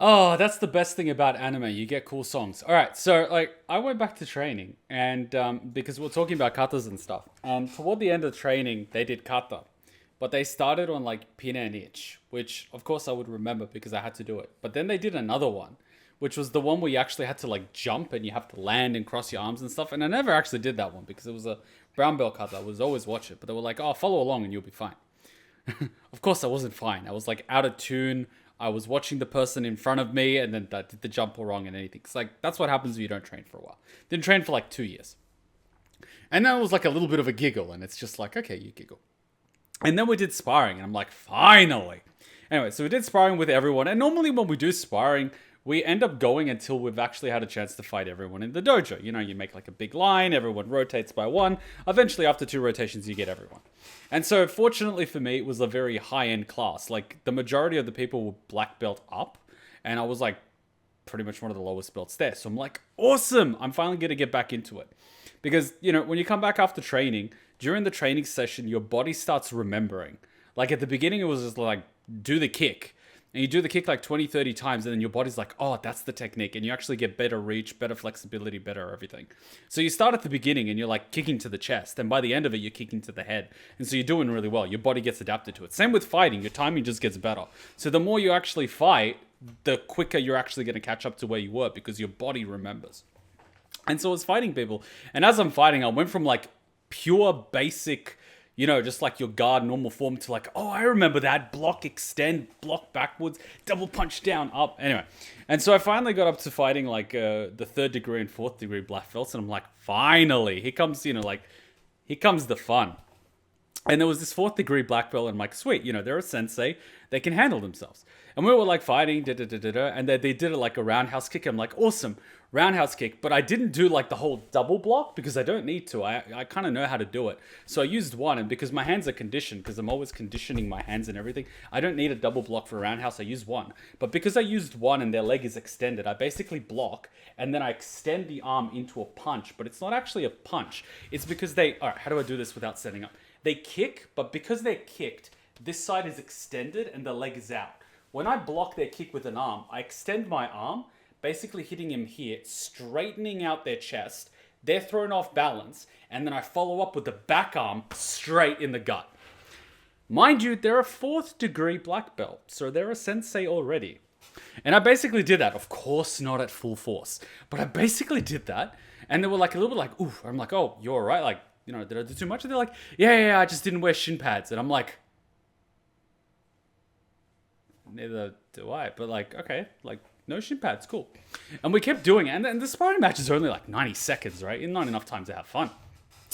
Oh, that's the best thing about anime. You get cool songs. All right, so like I went back to training, and because we're talking about katas and stuff, and toward the end of training, they did kata, but they started on like pin and itch, which of course I would remember because I had to do it. But then they did another one, which was the one where you actually had to like jump and you have to land and cross your arms and stuff. And I never actually did that one because it was a brown belt kata. I was always watch it, but they were like, "Oh, follow along and you'll be fine." Of course, I wasn't fine. I was like out of tune. I was watching the person in front of me, and then I did the jump all wrong and anything. It's like that's what happens when you don't train for a while. Didn't train for like 2 years, and then it was like a little bit of a giggle, and it's just like, okay, you giggle. And then we did sparring, and I'm like, finally. Anyway, so we did sparring with everyone, and normally when we do sparring, we end up going until we've actually had a chance to fight everyone in the dojo. You know, you make like a big line, everyone rotates by one. Eventually, after 2 rotations, you get everyone. And so, fortunately for me, it was a very high end class. Like, the majority of the people were black belt up, and I was like pretty much one of the lowest belts there. So I'm like, awesome! I'm finally going to get back into it. Because, you know, when you come back after training, during the training session, your body starts remembering. Like at the beginning, it was just like, do the kick. And you do the kick like 20, 30 times, and then your body's like, oh, that's the technique. And you actually get better reach, better flexibility, better everything. So you start at the beginning and you're like kicking to the chest. And by the end of it, you're kicking to the head. And so you're doing really well. Your body gets adapted to it. Same with fighting. Your timing just gets better. So the more you actually fight, the quicker you're actually going to catch up to where you were because your body remembers. And so I was fighting people. And as I'm fighting, I went from like pure basic, you know, just like your guard normal form to like, oh, I remember that. Block, extend, block backwards, double punch down, up. Anyway. And so I finally got up to fighting like the third degree and fourth degree black belts. And I'm like, finally, here comes, you know, like, here comes the fun. And there was this fourth degree black belt, and I'm like, sweet, you know, they're a sensei, they can handle themselves. And we were like fighting, and they did it like a roundhouse kick. I'm like, awesome, roundhouse kick. But I didn't do like the whole double block because I don't need to. I kind of know how to do it. So I used one, and because my hands are conditioned, because I'm always conditioning my hands and everything, I don't need a double block for a roundhouse. I use one. But because I used one and their leg is extended, I basically block, and then I extend the arm into a punch. But it's not actually a punch. It's because all right, how do I do this without setting up? They kick, but because they're kicked, this side is extended and the leg is out. When I block their kick with an arm, I extend my arm, basically hitting him here, straightening out their chest. They're thrown off balance, and then I follow up with the back arm straight in the gut. Mind you, they're a fourth degree black belt, so they're a sensei already. And I basically did that. Of course, not at full force, but I basically did that. And they were like a little bit like, ooh. I'm like, oh, you're all right. Like, you know, did I do too much? And they're like, yeah, I just didn't wear shin pads. And I'm like, neither do I. But like, okay, like, no shin pads, cool. And we kept doing it. And the sparring matches are only like 90 seconds, right? Not enough time to have fun.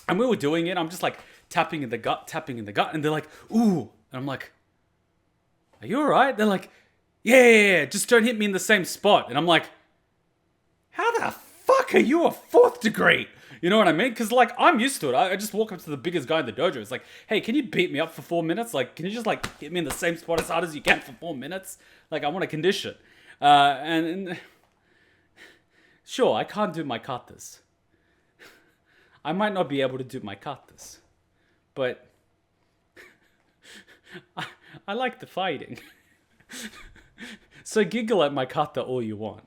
And we were doing it. I'm just like tapping in the gut. And they're like, ooh. And I'm like, are you all right? They're like, yeah, just don't hit me in the same spot. And I'm like, how the fuck are you a fourth degree? You know what I mean? Because, like, I'm used to it. I just walk up to the biggest guy in the dojo. It's like, hey, can you beat me up for 4 minutes? Like, can you just, like, hit me in the same spot as hard as you can for 4 minutes? Like, I want to condition. And sure, I can't do my katas. I might not be able to do my katas. But I like the fighting. So giggle at my kata all you want.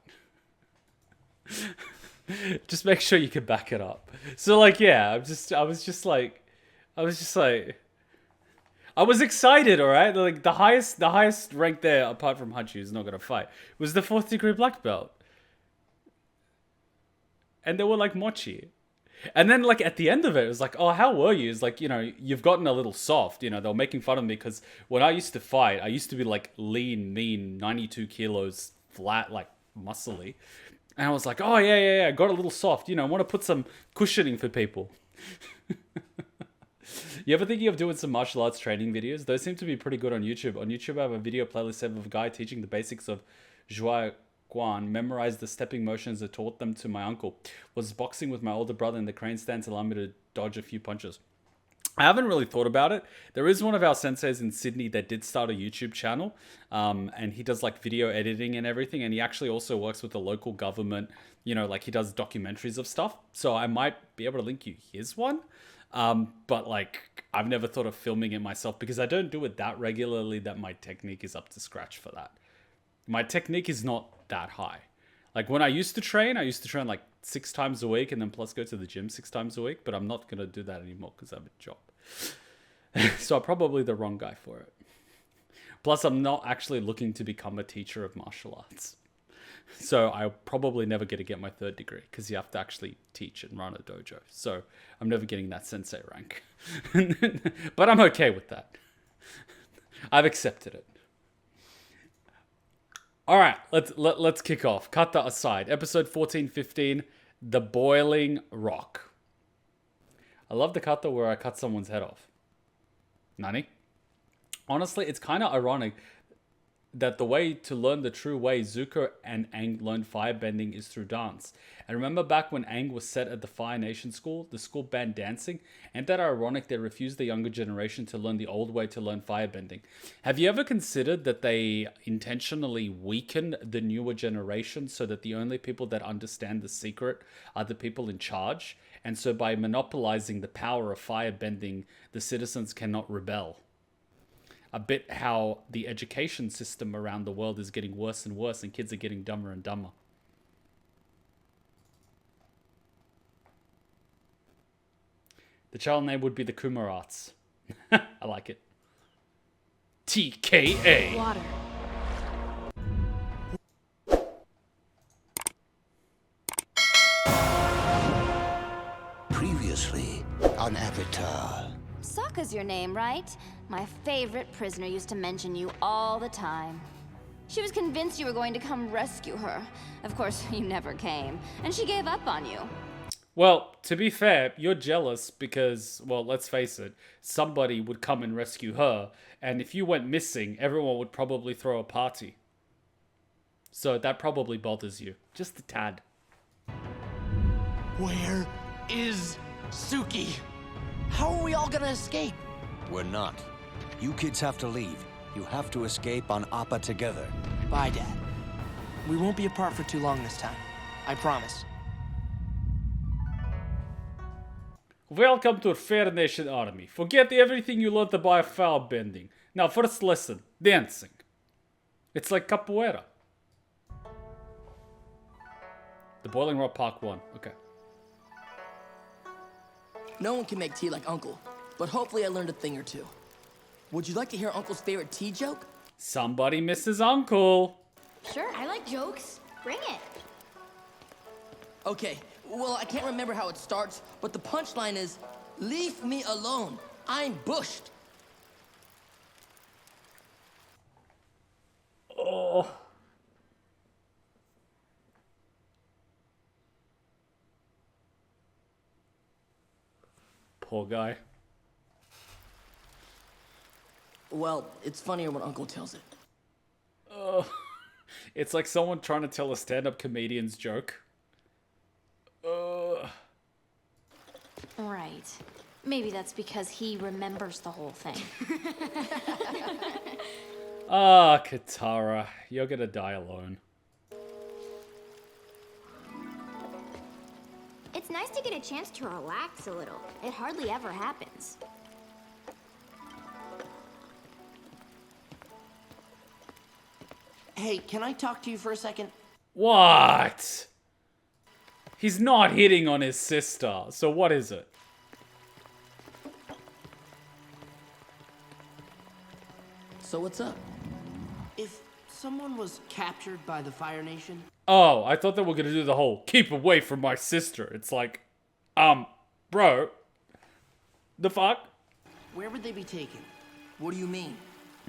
Just make sure you can back it up. So like, yeah, I was just like, I was excited, all right. Like the highest rank there, apart from Hachi, who's not gonna fight, was the fourth degree black belt, and they were like mochi. And then like at the end of it, it was like, oh, how were you? It's like, you know, you've gotten a little soft. You know, they were making fun of me because when I used to fight, I used to be like lean, mean, 92 kilos, flat, like muscly. And I was like, oh, yeah, got a little soft. You know, I want to put some cushioning for people. You ever thinking of doing some martial arts training videos? Those seem to be pretty good on YouTube. On YouTube, I have a video playlist of a guy teaching the basics of Joie Guan, memorized the stepping motions that taught them to my uncle. Was boxing with my older brother in the crane stance, allowed me to dodge a few punches. I haven't really thought about it. There is one of our senseis in Sydney that did start a YouTube channel, and he does like video editing and everything, and he actually also works with the local government, you know, like he does documentaries of stuff. So I might be able to link you his one, but like I've never thought of filming it myself because I don't do it that regularly that my technique is up to scratch for that. My technique is not that high. Like when I used to train like 6 times a week and then plus go to the gym 6 times a week. But I'm not going to do that anymore because I have a job. So I'm probably the wrong guy for it. Plus, I'm not actually looking to become a teacher of martial arts. So I'll probably never get to get my 3rd degree because you have to actually teach and run a dojo. So I'm never getting that sensei rank. But I'm okay with that. I've accepted it. All right, let's kick off. Kata aside. Episode 14-15, The Boiling Rock. I love the kata where I cut someone's head off. Nani? Honestly, it's kind of ironic that the way to learn the true way Zuko and Aang learned firebending is through dance. And remember back when Aang was set at the Fire Nation school, the school banned dancing? Ain't that ironic they refused the younger generation to learn the old way to learn firebending? Have you ever considered that they intentionally weaken the newer generation so that the only people that understand the secret are the people in charge? And so by monopolizing the power of firebending, the citizens cannot rebel. A bit how the education system around the world is getting worse and worse and kids are getting dumber and dumber. The child name would be the Kumarats. I like it. TKA. Water. Previously on Avatar. Sokka's your name, right? My favorite prisoner used to mention you all the time. She was convinced you were going to come rescue her. Of course, you never came, and she gave up on you. Well, to be fair, you're jealous because, well, let's face it, somebody would come and rescue her, and if you went missing, everyone would probably throw a party. So that probably bothers you. Just a tad. Where is Suki? How are we all gonna escape? We're not. You kids have to leave. You have to escape on Appa together. Bye, Dad. We won't be apart for too long this time. I promise. Welcome to Fair Nation Army. Forget everything you learned about foul bending. Now, first lesson, dancing. It's like capoeira. The Boiling Rock Park 1. Okay. No one can make tea like Uncle, but hopefully I learned a thing or two. Would you like to hear Uncle's favorite tea joke? Somebody misses Uncle. Sure, I like jokes. Bring it. Okay, well, I can't remember how it starts, but the punchline is, "Leave me alone. I'm bushed." Oh. Poor guy. Well, it's funnier when Uncle tells it. It's like someone trying to tell a stand-up comedian's joke. Right. Maybe that's because he remembers the whole thing. Ah, Katara, you're gonna die alone. It's nice to get a chance to relax a little. It hardly ever happens. Hey, can I talk to you for a second? What? He's not hitting on his sister, so what is it? So what's up? If someone was captured by the Fire Nation... Oh, I thought they were gonna do the whole keep away from my sister. It's like, bro, the fuck? Where would they be taken? What do you mean?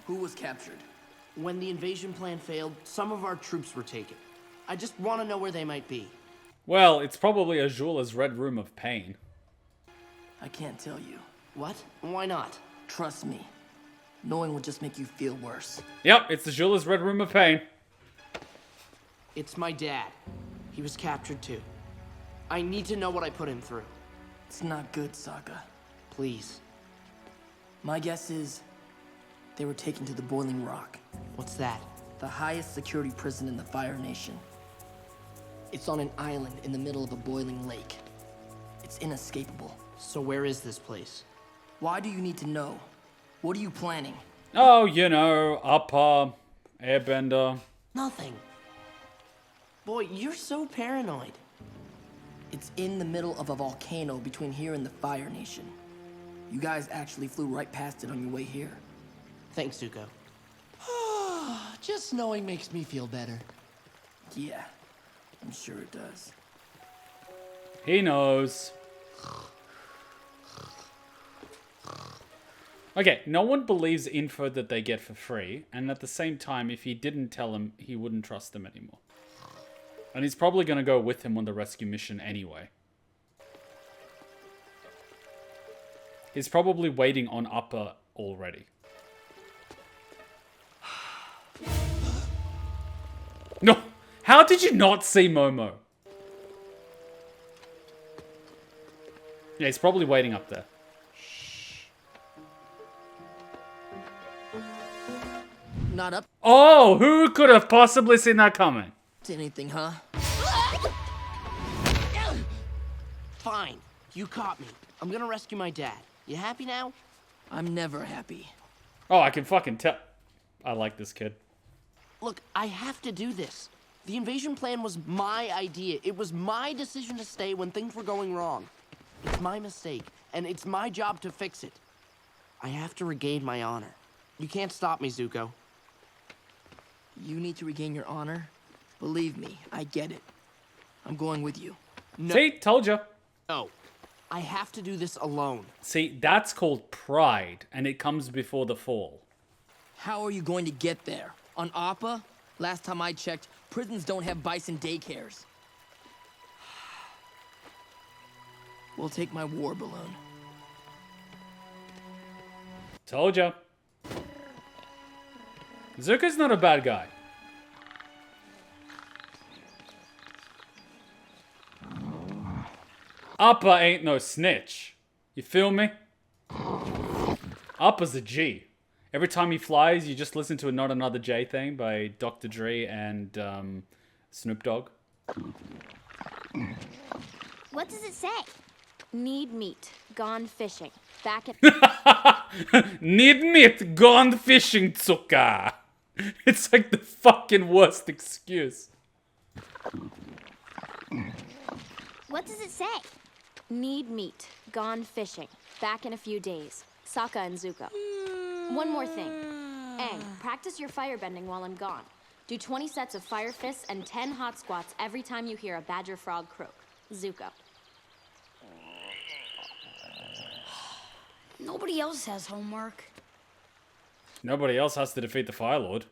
Who was captured? When the invasion plan failed, some of our troops were taken. I just want to know where they might be. Well, it's probably Azula's Red Room of Pain. I can't tell you. What? Why not? Trust me. Knowing would just make you feel worse. Yep, it's Azula's Red Room of Pain. It's my dad. He was captured too. I need to know what I put him through. It's not good, Sokka. Please. My guess is they were taken to the Boiling Rock, What's that? the highest security prison in the Fire Nation. It's on an island in the middle of a boiling lake. It's inescapable. So where is this place? Why do you need to know? What are you planning? Oh, you know, Appa, Airbender. Nothing. Boy, you're so paranoid. It's in the middle of a volcano between here and the Fire Nation. You guys actually flew right past it on your way here. Thanks, Zuko. Just knowing makes me feel better. Yeah, I'm sure it does. He knows. Okay, no one believes info that they get for free, and at the same time, if he didn't tell him, he wouldn't trust them anymore. And he's probably going to go with him on the rescue mission anyway. He's probably waiting on Appa already. No! How did you not see Momo? Yeah, he's probably waiting up there. Not up Oh, who could have possibly seen that coming? to anything, huh? Fine, you caught me. I'm gonna rescue my dad. You happy now? I'm never happy. Oh, I can fucking tell. I like this kid. Look, I have to do this. The invasion plan was my idea. It was my decision to stay when things were going wrong. It's my mistake, and it's my job to fix it. I have to regain my honor. You can't stop me, Zuko. You need to regain your honor? Believe me, I get it. I'm going with you. No. See, told you. No. I have to do this alone. See, that's called pride, and it comes before the fall. How are you going to get there? On Appa? Last time I checked, prisons don't have bison daycares. We'll take my war balloon. Told ya. Zuko's not a bad guy. Appa ain't no snitch. You feel me? Appa's a G. Every time he flies, you just listen to a Not Another J thing by Dr. Dre and Snoop Dogg. What does it say? Need meat. Gone fishing. Back at... Need meat, gone fishing, Zuka. It's like the fucking worst excuse. What does it say? Need meat. Gone fishing. Back in a few days. Sokka and Zuko. One more thing. Aang, practice your firebending while I'm gone. Do 20 sets of fire fists and 10 hot squats every time you hear a badger frog croak. Zuko. Nobody else has homework. Nobody else has to defeat the Fire Lord.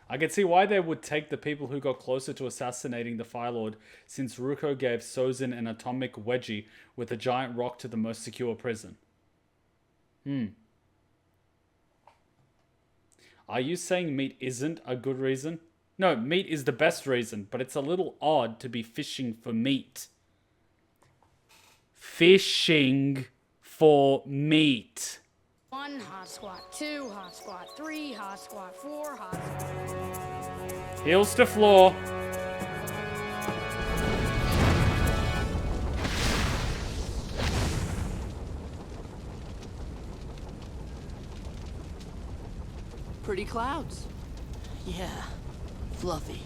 I can see why they would take the people who got closer to assassinating the Fire Lord, since Ruko gave Sozin an atomic wedgie with a giant rock to the most secure prison. Are you saying meat isn't a good reason? No, meat is the best reason, but it's a little odd to be fishing for meat. Fishing for meat. 1 hot squat, 2 hot squat, 3 hot squat, 4 hot squat. Heels to floor. Pretty clouds. Yeah, fluffy.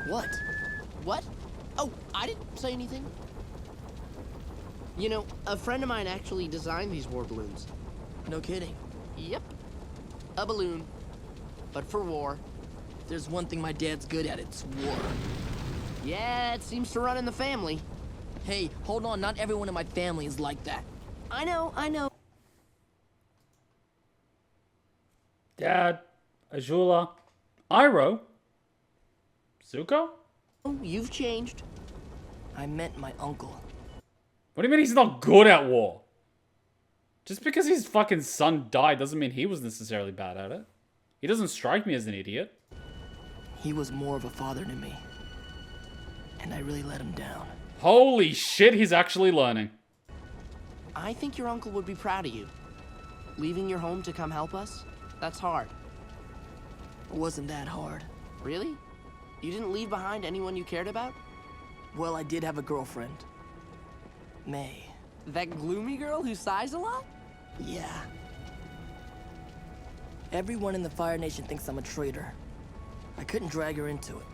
What? What? Oh, I didn't say anything. You know, a friend of mine actually designed these war balloons. No kidding. Yep. A balloon. But for war. If there's one thing my dad's good at, it's war. Yeah, it seems to run in the family. Hey, hold on, not everyone in my family is like that. I know. Dad, Azula, Iroh, Zuko? Oh, you've changed. I meant my uncle. What do you mean he's not good at war? Just because his fucking son died doesn't mean he was necessarily bad at it. He doesn't strike me as an idiot. He was more of a father to me. And I really let him down. Holy shit, he's actually learning. I think your uncle would be proud of you. Leaving your home to come help us? That's hard. It wasn't that hard. Really? You didn't leave behind anyone you cared about? Well, I did have a girlfriend. May. That gloomy girl who sighs a lot? Yeah. Everyone in the Fire Nation thinks I'm a traitor. I couldn't drag her into it.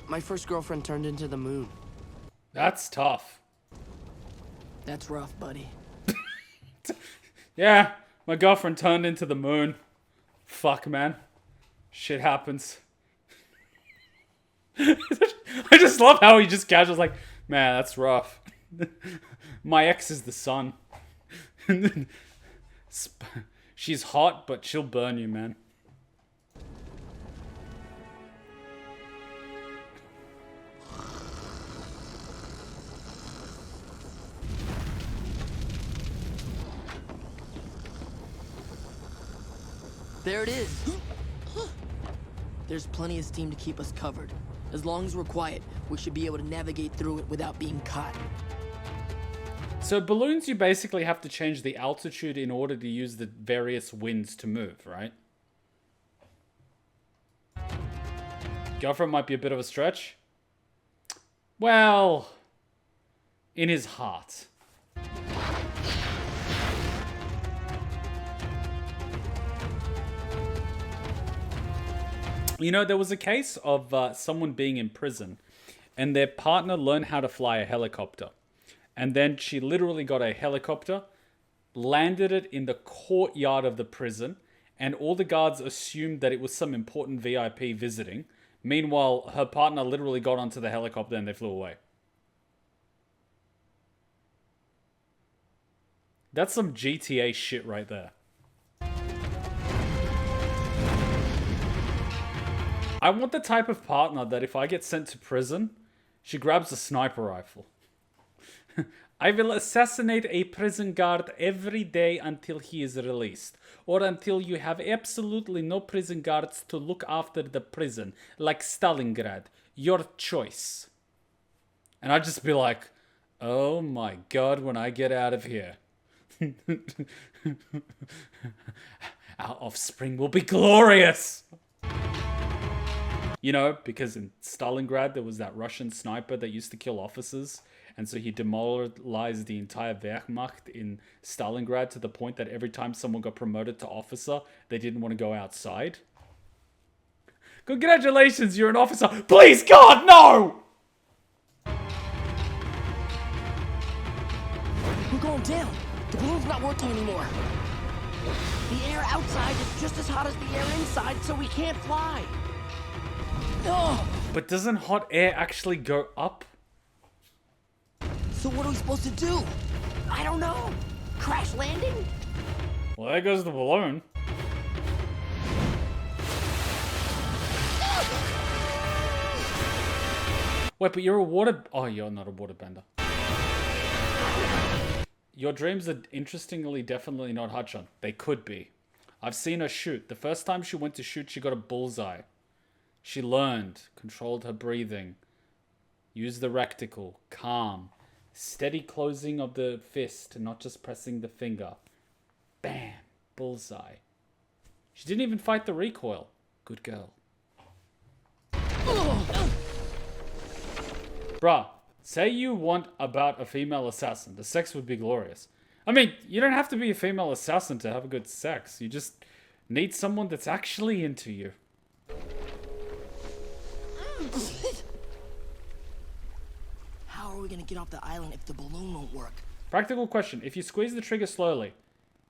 My first girlfriend turned into the moon. That's tough. That's rough, buddy. Yeah, my girlfriend turned into the moon. Fuck, man. Shit happens. I just love how he just casuals like, man, that's rough. My ex is the sun. She's hot, but she'll burn you, man. There it is. There's plenty of steam to keep us covered. As long as we're quiet, we should be able to navigate through it without being caught. So balloons, you basically have to change the altitude in order to use the various winds to move, right? Girlfriend might be a bit of a stretch. Well, in his heart. You know, there was a case of someone being in prison and their partner learned how to fly a helicopter. And then she literally got a helicopter, landed it in the courtyard of the prison, and all the guards assumed that it was some important VIP visiting. Meanwhile, her partner literally got onto the helicopter and they flew away. That's some GTA shit right there. I want the type of partner that if I get sent to prison, she grabs a sniper rifle. I will assassinate a prison guard every day until he is released. Or until you have absolutely no prison guards to look after the prison. Like Stalingrad. Your choice. And I'd just be like, oh my god, when I get out of here. Our offspring will be glorious! You know, because in Stalingrad, there was that Russian sniper that used to kill officers. And so he demoralized the entire Wehrmacht in Stalingrad to the point that every time someone got promoted to officer, they didn't want to go outside. Congratulations, you're an officer. Please, God, no! We're going down. The balloon's not working anymore. The air outside is just as hot as the air inside, so we can't fly. No! But doesn't hot air actually go up? So what are we supposed to do? I don't know. Crash landing? Well, there goes the balloon. Wait, but you're a water... Oh, you're not a waterbender. Your dreams are interestingly definitely not Hudson. They could be. I've seen her shoot. The first time she went to shoot, she got a bullseye. She learned, controlled her breathing, used the reticle, calm, steady closing of the fist, not just pressing the finger. Bam, bullseye. She didn't even fight the recoil. Good girl. Bruh, say you want about a female assassin. The sex would be glorious. I mean, you don't have to be a female assassin to have a good sex. You just need someone that's actually into you. How are we gonna get off the island if the balloon won't work? Practical question. If you squeeze the trigger slowly,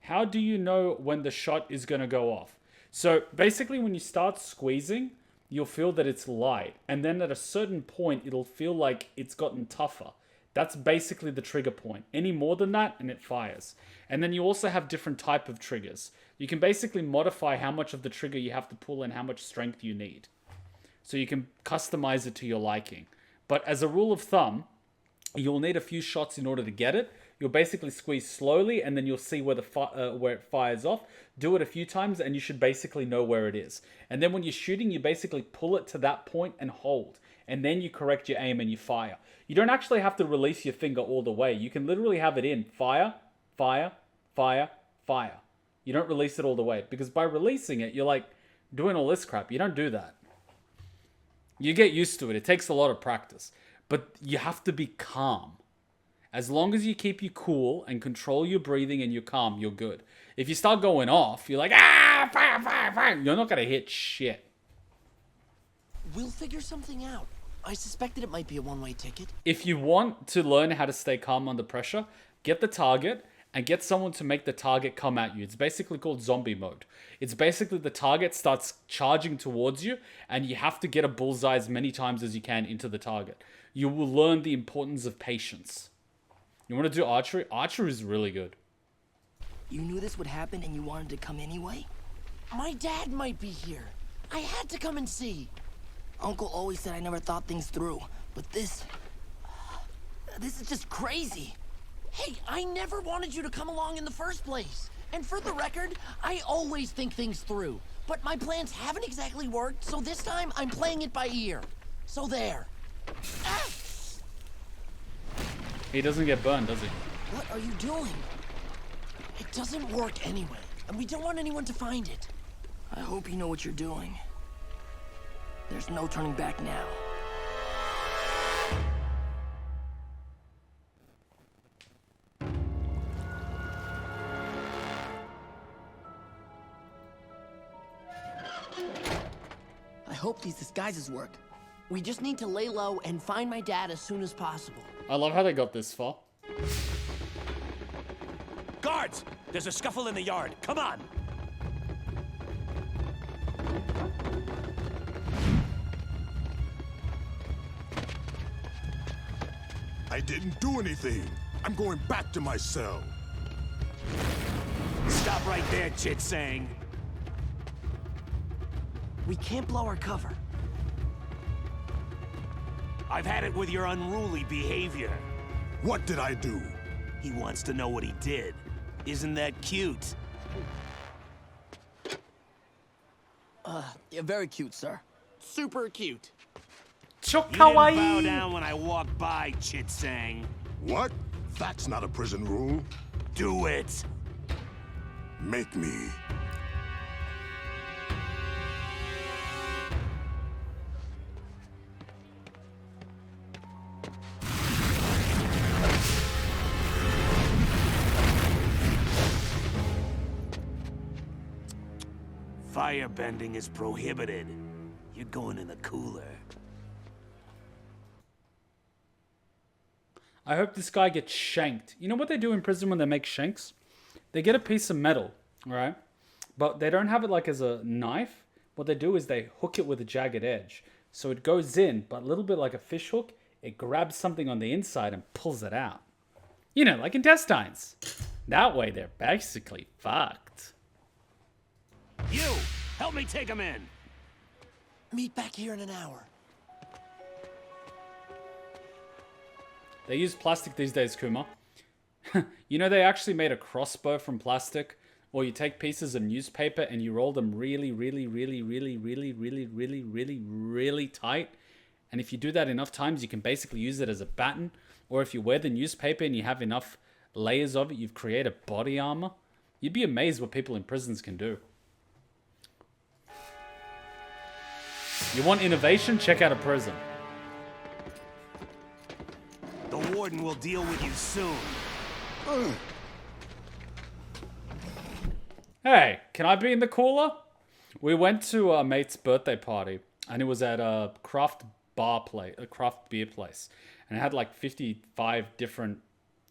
how do you know when the shot is going to go off? So basically when you start squeezing, you'll feel that it's light. And then at a certain point, it'll feel like it's gotten tougher. That's basically the trigger point. Any more than that, and it fires. And then you also have different type of triggers. You can basically modify how much of the trigger you have to pull and how much strength you need. So you can customize it to your liking. But as a rule of thumb, you'll need a few shots in order to get it. You'll basically squeeze slowly, and then you'll see where where it fires off. Do it a few times, and you should basically know where it is. And then when you're shooting, you basically pull it to that point and hold. And then you correct your aim and you fire. You don't actually have to release your finger all the way. You can literally have it in fire, fire, fire, fire. You don't release it all the way. Because by releasing it, you're like doing all this crap. You don't do that. You get used to it. It takes a lot of practice. But you have to be calm. As long as you keep you cool and control your breathing and you're calm, you're good. If you start going off, you're like, ah, fire, fire, fire. You're not going to hit shit. We'll figure something out. I suspected it might be a one-way ticket. If you want to learn how to stay calm under pressure, get the target and get someone to make the target come at you. It's basically called zombie mode. It's basically the target starts charging towards you and you have to get a bullseye as many times as you can into the target. You will learn the importance of patience. You want to do archery? Archery is really good. You knew this would happen and you wanted to come anyway? My dad might be here. I had to come and see. Uncle always said I never thought things through, but this is just crazy. Hey, I never wanted you to come along in the first place. And for the record, I always think things through. But my plans haven't exactly worked, so this time I'm playing it by ear. So there. Ah! He doesn't get burned, does he? What are you doing? It doesn't work anyway, and we don't want anyone to find it. I hope you know what you're doing. There's no turning back now. I hope these disguises work. We just need to lay low and find my dad as soon as possible. I love how they got this far. Guards! There's a scuffle in the yard. Come on! I didn't do anything. I'm going back to my cell. Stop right there, Chit-Sang. We can't blow our cover. I've had it with your unruly behavior. What did I do? He wants to know what he did. Isn't that cute? Yeah, very cute, sir. Super cute. So You didn't bow kawaii. down when I walked by, Chit-Sang. What? That's not a prison rule. Do it! Make me. Firebending is prohibited. You're going in the cooler. I hope this guy gets shanked. You know what they do in prison when they make shanks? They get a piece of metal, right? But they don't have it like as a knife. What they do is they hook it with a jagged edge. So it goes in, but a little bit like a fish hook, it grabs something on the inside and pulls it out. You know, like intestines. That way they're basically fucked. You! Help me take him in! Meet back here in an hour. They use plastic these days, Kuma. You know they actually made a crossbow from plastic? Or you take pieces of newspaper and you roll them really, really, really, really, really, really, really, really, really tight. And if you do that enough times, you can basically use it as a baton. Or if you wear the newspaper and you have enough layers of it, you've created body armor. You'd be amazed what people in prisons can do. You want innovation? Check out a prison. The warden will deal with you soon. Hey, can I be in the cooler? We went to a mate's birthday party, and it was at a craft beer place, and it had like 55 different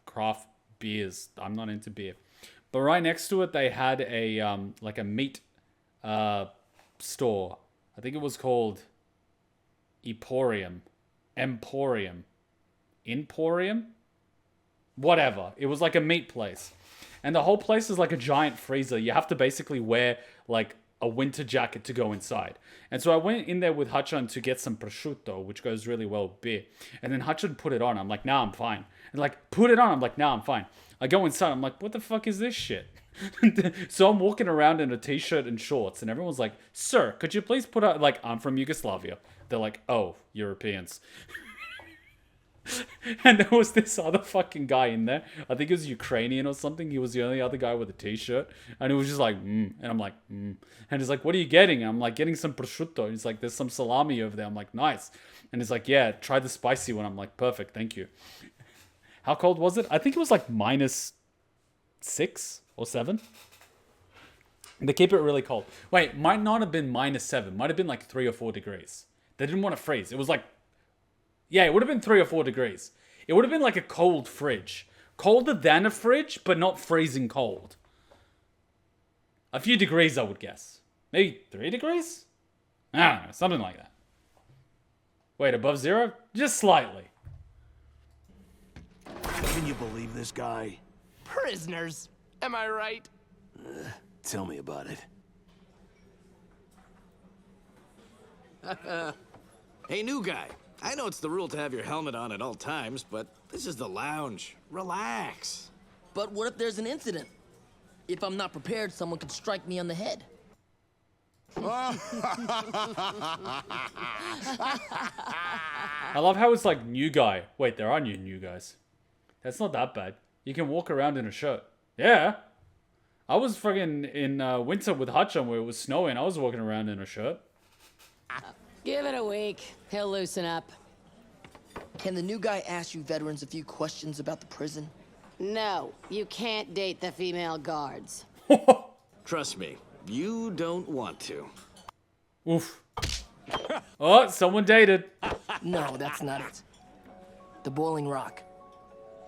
craft beers. I'm not into beer, but right next to it they had a like a meat store. I think it was called Emporium, whatever. It was like a meat place. And the whole place is like a giant freezer. You have to basically wear like a winter jacket to go inside. And so I went in there with Hachan to get some prosciutto, which goes really well with beer. And then Hachan put it on. I'm like, nah, I'm fine. And like, put it on. I'm like, nah, I'm fine. I go inside. I'm like, what the fuck is this shit? So I'm walking around in a t-shirt and shorts. And everyone's like, sir, could you please put out, like, I'm from Yugoslavia. They're like, oh, Europeans. And there was this other fucking guy in there. I think he was Ukrainian or something. He was the only other guy with a t-shirt. And he was just like, And I'm like, And he's like, what are you getting? And I'm like, getting some prosciutto. And he's like, there's some salami over there. I'm like, nice. And he's like, yeah, try the spicy one. I'm like, perfect, thank you. How cold was it? I think it was like -6 or 7. They keep it really cold. Wait, might not have been -7. Might have been like 3 or 4 degrees. They didn't want to freeze. It was like, yeah, it would have been 3 or 4 degrees. It would have been like a cold fridge. Colder than a fridge, but not freezing cold. A few degrees, I would guess. Maybe 3 degrees? I don't know, something like that. Wait, above 0? Just slightly. Can you believe this guy? Prisoners. Am I right? Tell me about it. Hey, new guy. I know it's the rule to have your helmet on at all times, but this is the lounge. Relax. But what if there's an incident? If I'm not prepared, someone could strike me on the head. I love how it's like new guy. Wait, there are new guys. That's not that bad. You can walk around in a shirt. Yeah. I was fucking in winter with Hutchin where it was snowing. I was walking around in a shirt. Give it a week. He'll loosen up. Can the new guy ask you veterans a few questions about the prison? No, you can't date the female guards. Trust me, you don't want to. Oof. Oh, someone dated. No, that's not it. The Boiling Rock.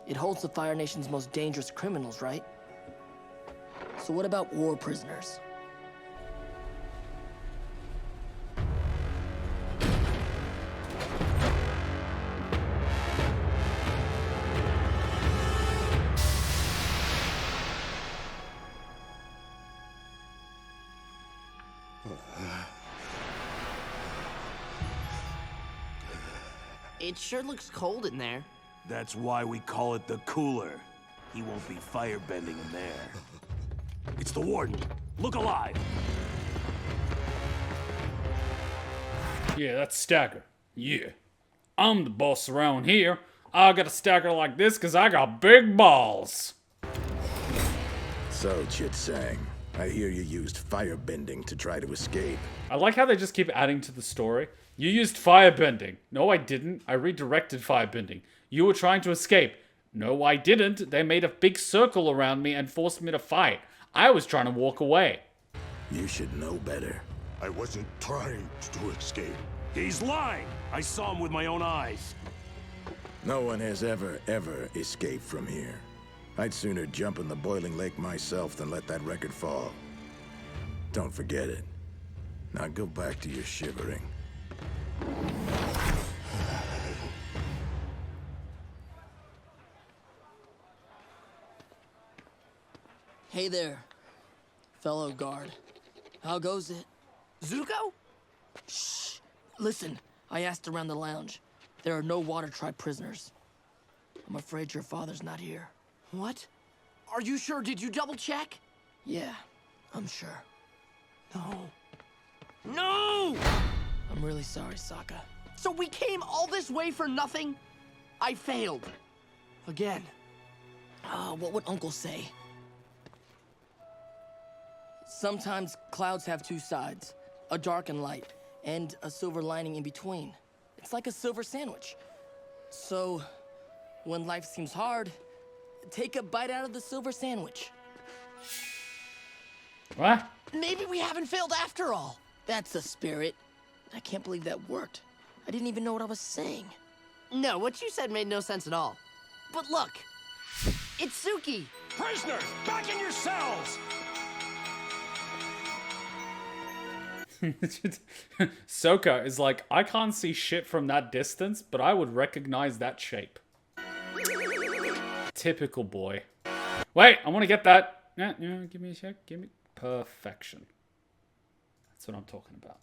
It holds the Fire Nation's most dangerous criminals, right? So what about war prisoners? It sure looks cold in there. That's why we call it the cooler. He won't be firebending in there. It's the warden. Look alive. Yeah, that's Stagger. Yeah. I'm the boss around here. I got a stagger like this because I got big balls. So, Chit Sang, I hear you used firebending to try to escape. I like how they just keep adding to the story. You used firebending. No, I didn't. I redirected firebending. You were trying to escape. No, I didn't. They made a big circle around me and forced me to fight. I was trying to walk away. You should know better. I wasn't trying to escape. He's lying. I saw him with my own eyes. No one has ever escaped from here. I'd sooner jump in the boiling lake myself than let that record fall. Don't forget it. Now go back to your shivering. Hey there, fellow guard. How goes it? Zuko? Shh. Listen, I asked around the lounge. There are no Water Tribe prisoners. I'm afraid your father's not here. What? Are you sure? Did you double check? Yeah, I'm sure. No. No! I'm really sorry, Sokka. So we came all this way for nothing? I failed. Again. What would Uncle say? Sometimes clouds have two sides, a dark and light, and a silver lining in between. It's like a silver sandwich. So, when life seems hard, take a bite out of the silver sandwich. What? Maybe we haven't failed after all. That's the spirit. I can't believe that worked. I didn't even know what I was saying. No, what you said made no sense at all. But look, it's Suki. Prisoners, back in your cells! Sokka is like, I can't see shit from that distance, but I would recognize that shape. Typical boy. Wait, I want to get that. Yeah, give me a sec. Give me perfection. That's what I'm talking about.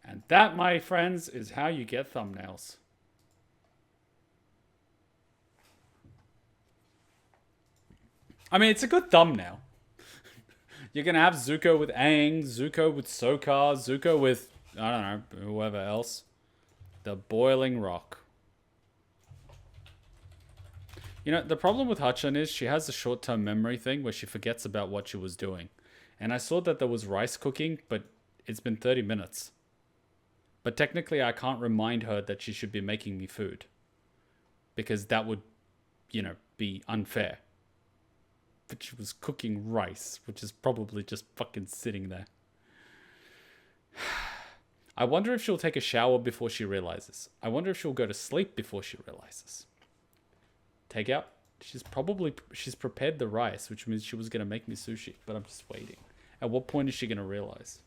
And that, my friends, is how you get thumbnails. I mean, it's a good thumbnail. You're going to have Zuko with Aang, Zuko with Sokka, Zuko with, I don't know, whoever else. The Boiling Rock. You know, the problem with Hutchin is she has a short-term memory thing where she forgets about what she was doing. And I saw that there was rice cooking, but it's been 30 minutes. But technically, I can't remind her that she should be making me food. Because that would, you know, be unfair. But she was cooking rice, which is probably just fucking sitting there. I wonder if she'll take a shower before she realizes. I wonder if she'll go to sleep before she realizes. Take out. She's prepared the rice, which means she was going to make me sushi. But I'm just waiting. At what point is she going to realize?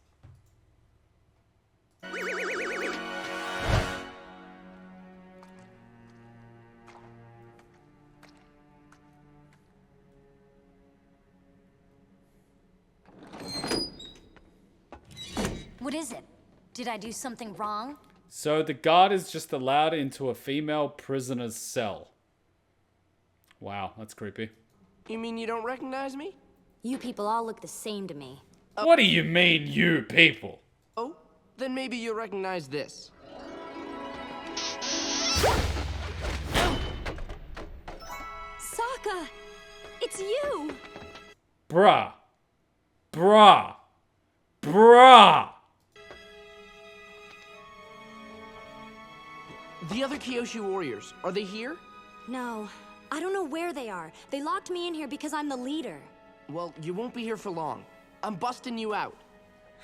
What is it? Did I do something wrong? So the guard is just allowed into a female prisoner's cell. Wow, that's creepy. You mean you don't recognize me? You people all look the same to me. What do you mean, you people? Oh, then maybe you'll recognize this. Sokka! It's you! Bruh. Bruh. Bruh. The other Kyoshi warriors, are they here? No, I don't know where they are. They locked me in here because I'm the leader. Well, you won't be here for long. I'm busting you out.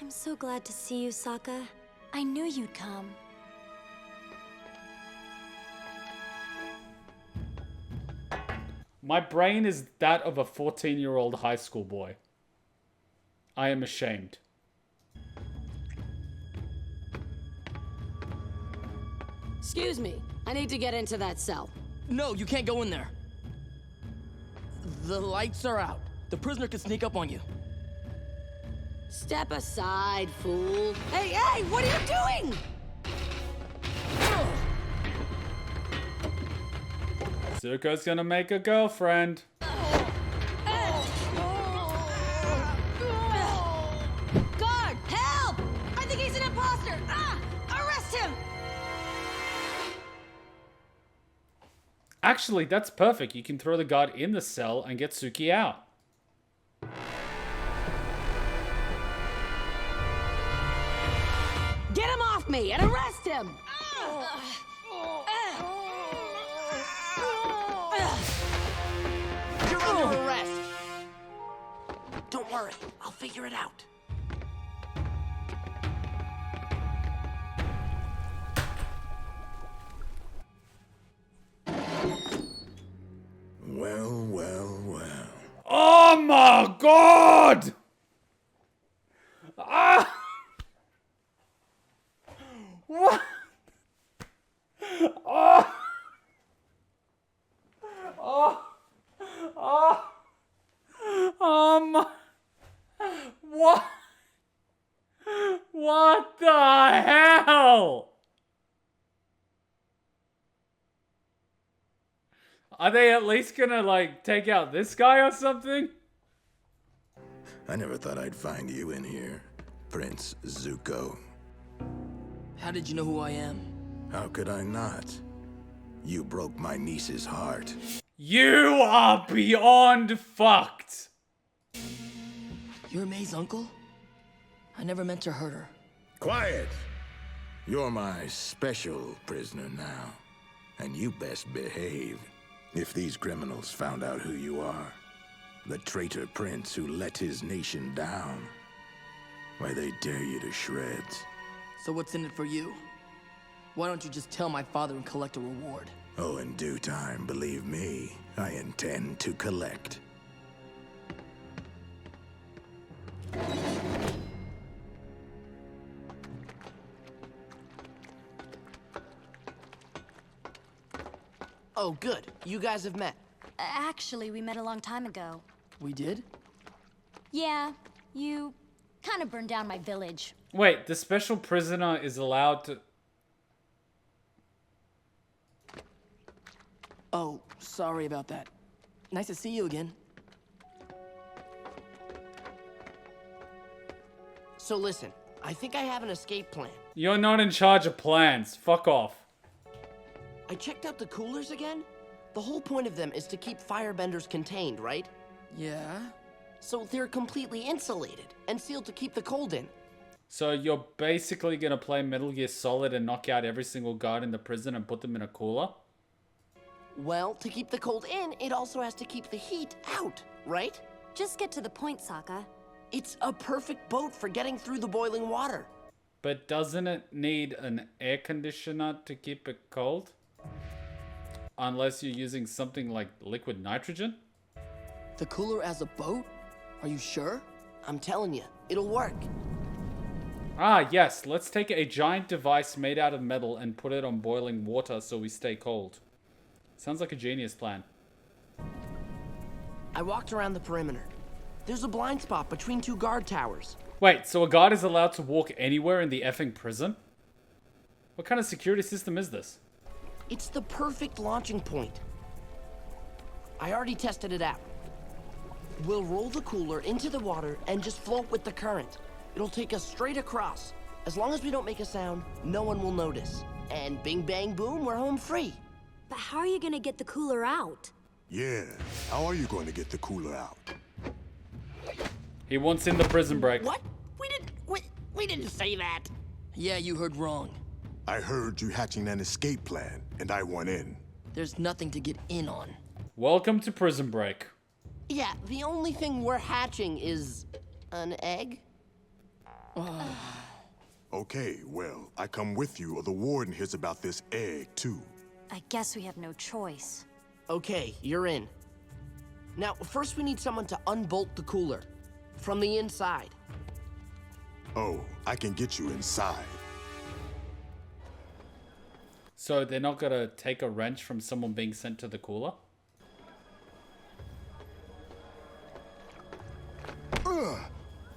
I'm so glad to see you, Sokka. I knew you'd come. My brain is that of a 14-year-old high school boy. I am ashamed. Excuse me, I need to get into that cell. No, you can't go in there. The lights are out. The prisoner could sneak up on you. Step aside, fool. Hey, hey, what are you doing? Zuko's gonna make a girlfriend. Guard, help! I think he's an imposter! Arrest him! Actually, that's perfect. You can throw the guard in the cell and get Suki out. Get him off me and arrest him! You're under arrest. Don't worry, I'll figure it out. Well, well, well. Oh my god! Ah! What? Oh! Oh! Oh! What? What the hell? Are they at least gonna, like, take out this guy or something? I never thought I'd find you in here, Prince Zuko. How did you know who I am? How could I not? You broke my niece's heart. You are beyond fucked. You're May's uncle? I never meant to hurt her. Quiet! You're my special prisoner now, and you best behave. If these criminals found out who you are, the traitor prince who let his nation down, why, they tear you to shreds. So what's in it for you? Why don't you just tell my father and collect a reward? Oh, in due time, believe me, I intend to collect. Oh, good. You guys have met. Actually, we met a long time ago. We did? Yeah, you kind of burned down my village. Wait, the special prisoner is allowed to... Oh, sorry about that. Nice to see you again. So listen, I think I have an escape plan. You're not in charge of plans. Fuck off. I checked out the coolers again. The whole point of them is to keep firebenders contained, right? Yeah? So they're completely insulated and sealed to keep the cold in. So you're basically going to play Metal Gear Solid and knock out every single guard in the prison and put them in a cooler? Well, to keep the cold in, it also has to keep the heat out, right? Just get to the point, Sokka. It's a perfect boat for getting through the boiling water. But doesn't it need an air conditioner to keep it cold? Unless you're using something like liquid nitrogen? The cooler as a boat? Are you sure? I'm telling you, it'll work. Ah, yes. Let's take a giant device made out of metal and put it on boiling water so we stay cold. Sounds like a genius plan. I walked around the perimeter. There's a blind spot between two guard towers. Wait, so a guard is allowed to walk anywhere in the effing prison? What kind of security system is this? It's the perfect launching point. I already tested it out. We'll roll the cooler into the water and just float with the current. It'll take us straight across. As long as we don't make a sound, no one will notice. And bing bang boom, we're home free. But how are you gonna get the cooler out? Yeah, how are you going to get the cooler out? He wants in the prison break. What? We didn't say that. Yeah, you heard wrong. I heard you hatching an escape plan, and I went in. There's nothing to get in on. Welcome to prison break. Yeah, the only thing we're hatching is an egg. Okay, well, I come with you or the warden hears about this egg, too. I guess we have no choice. Okay, you're in. Now, first we need someone to unbolt the cooler. From the inside. Oh, I can get you inside. So they're not gonna take a wrench from someone being sent to the cooler?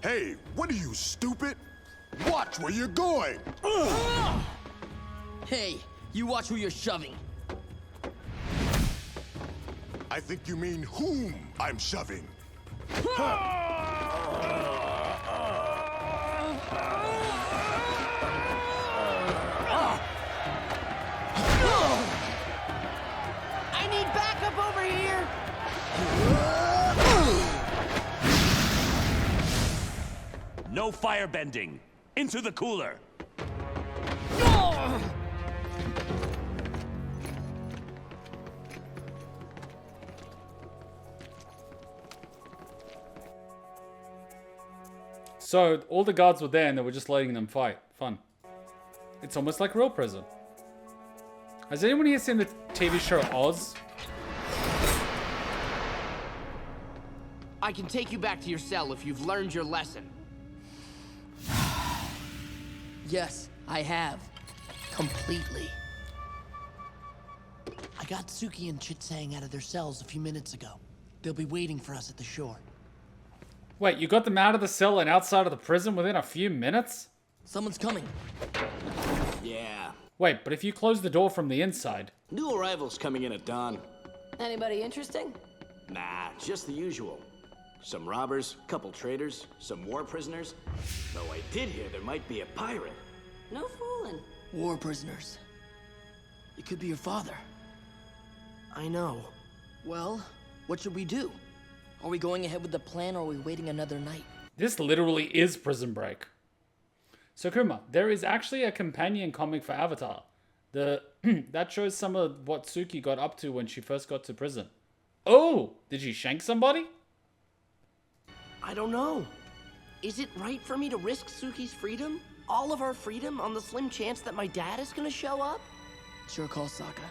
Hey, what are you, stupid? Watch where you're going! Hey, you watch who you're shoving. I think you mean whom I'm shoving. I need backup over here! No firebending. Into the cooler. So all the guards were there and they were just letting them fight. Fun. It's almost like real prison. Has anyone here seen the TV show Oz? I can take you back to your cell if you've learned your lesson. Yes, I have. Completely. I got Suki and Chitsang out of their cells a few minutes ago. They'll be waiting for us at the shore. Wait, you got them out of the cell and outside of the prison within a few minutes? Someone's coming. Yeah. Wait, but if you close the door from the inside... New arrivals coming in at dawn. Anybody interesting? Nah, just the usual. Some robbers, couple traders, some war prisoners. Though I did hear there might be a pirate. No fooling. War prisoners. It could be your father. I know. Well, what should we do? Are we going ahead with the plan or are we waiting another night? This literally is Prison Break. So Kuma, there is actually a companion comic for Avatar. That shows some of what Suki got up to when she first got to prison. Oh, did she shank somebody? I don't know. Is it right for me to risk Suki's freedom? All of our freedom on the slim chance that my dad is gonna show up? It's your call, Sokka.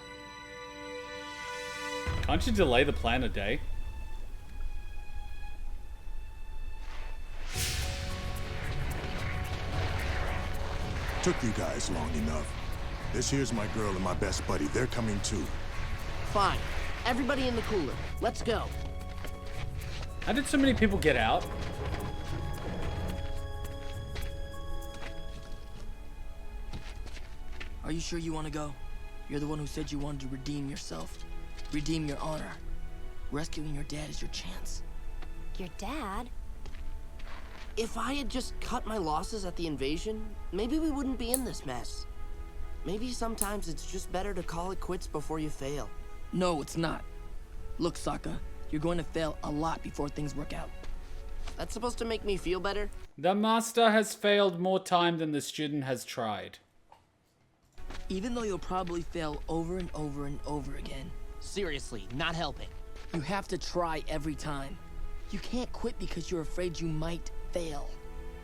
Can't you delay the plan a day? Took you guys long enough. This here's my girl and my best buddy. They're coming too. Fine. Everybody in the cooler. Let's go. How did so many people get out? Are you sure you want to go? You're the one who said you wanted to redeem yourself. Redeem your honor. Rescuing your dad is your chance. Your dad? If I had just cut my losses at the invasion, maybe we wouldn't be in this mess. Maybe sometimes it's just better to call it quits before you fail. No, it's not. Look, Sokka, you're going to fail a lot before things work out. That's supposed to make me feel better? The master has failed more time than the student has tried. Even though you'll probably fail over and over and over again. Seriously, not helping. You have to try every time. You can't quit because you're afraid you might fail.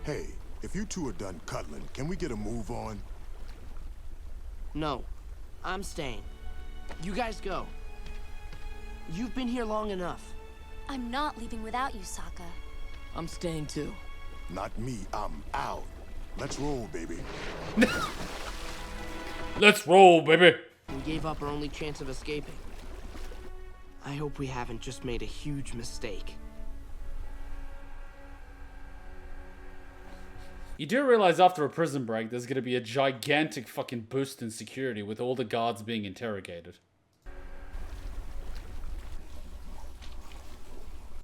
Hey, if you two are done cuddling, can we get a move on? No, I'm staying. You guys go. You've been here long enough. I'm not leaving without you, Sokka. I'm staying too. Not me, I'm out. Let's roll, baby. Let's roll, baby. We gave up our only chance of escaping. I hope we haven't just made a huge mistake. You do realize after a prison break, there's gonna be a gigantic fucking boost in security with all the guards being interrogated.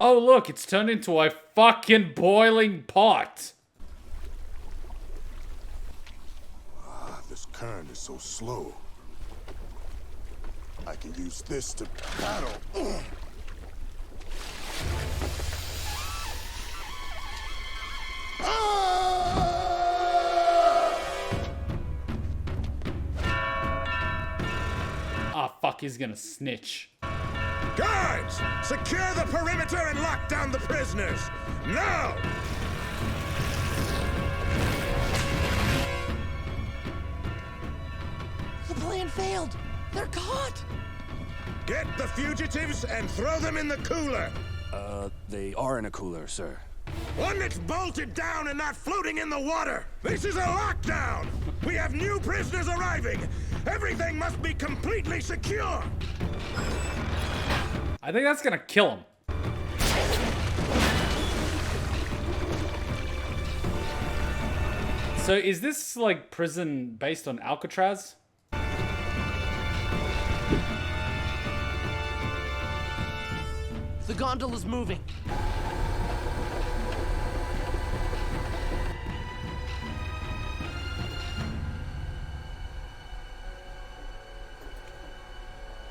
Oh look, it's turned into a fucking boiling pot. Ah, this current is so slow. I can use this to battle. Ah, fuck, he's gonna snitch. Guards! Secure the perimeter and lock down the prisoners! Now! The plan failed! They're caught! Get the fugitives and throw them in the cooler! They are in a cooler, sir. One that's bolted down and not floating in the water! This is a lockdown! We have new prisoners arriving! Everything must be completely secure! I think that's gonna kill him. So is this like prison based on Alcatraz? The gondola's moving.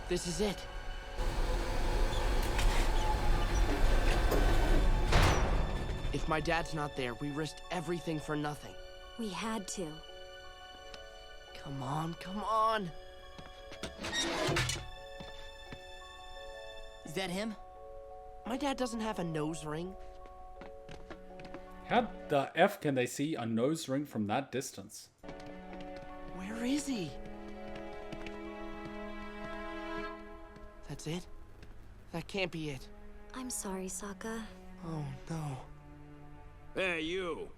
This is it. If my dad's not there, we risked everything for nothing. We had to. Come on, come on. Is that him? My dad doesn't have a nose ring. How the F can they see a nose ring from that distance? Where is he? That's it? That can't be it. I'm sorry, Sokka. Oh, no. Hey, you!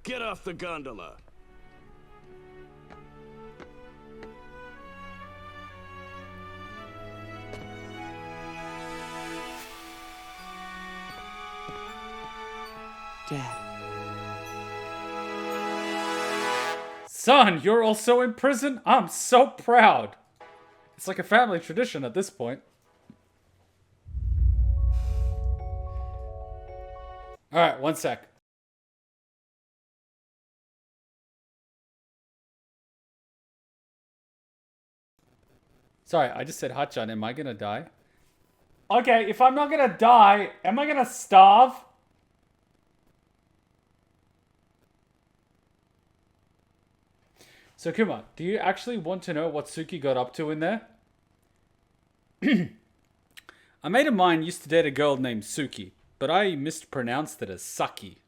Get off the gondola! Dad. Son, you're also in prison? I'm so proud. It's like a family tradition at this point. Alright, one sec. Sorry, I just said Hachan. Am I gonna die? Okay, if I'm not gonna die, am I gonna starve? So Kuma, do you actually want to know what Suki got up to in there? A mate of mine used to date a girl named Suki, but I mispronounced it as Saki.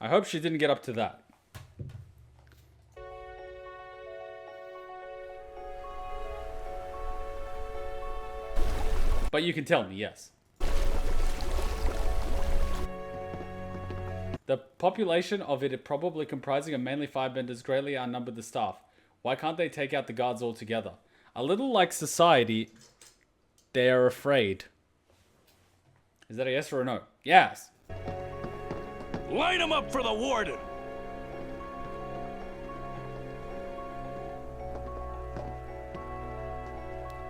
I hope she didn't get up to that. But you can tell me, yes. The population of it probably comprising of mainly firebenders greatly outnumbered the staff. Why can't they take out the guards altogether? A little like society, they are afraid. Is that a yes or a no? Yes. Line them up for the warden!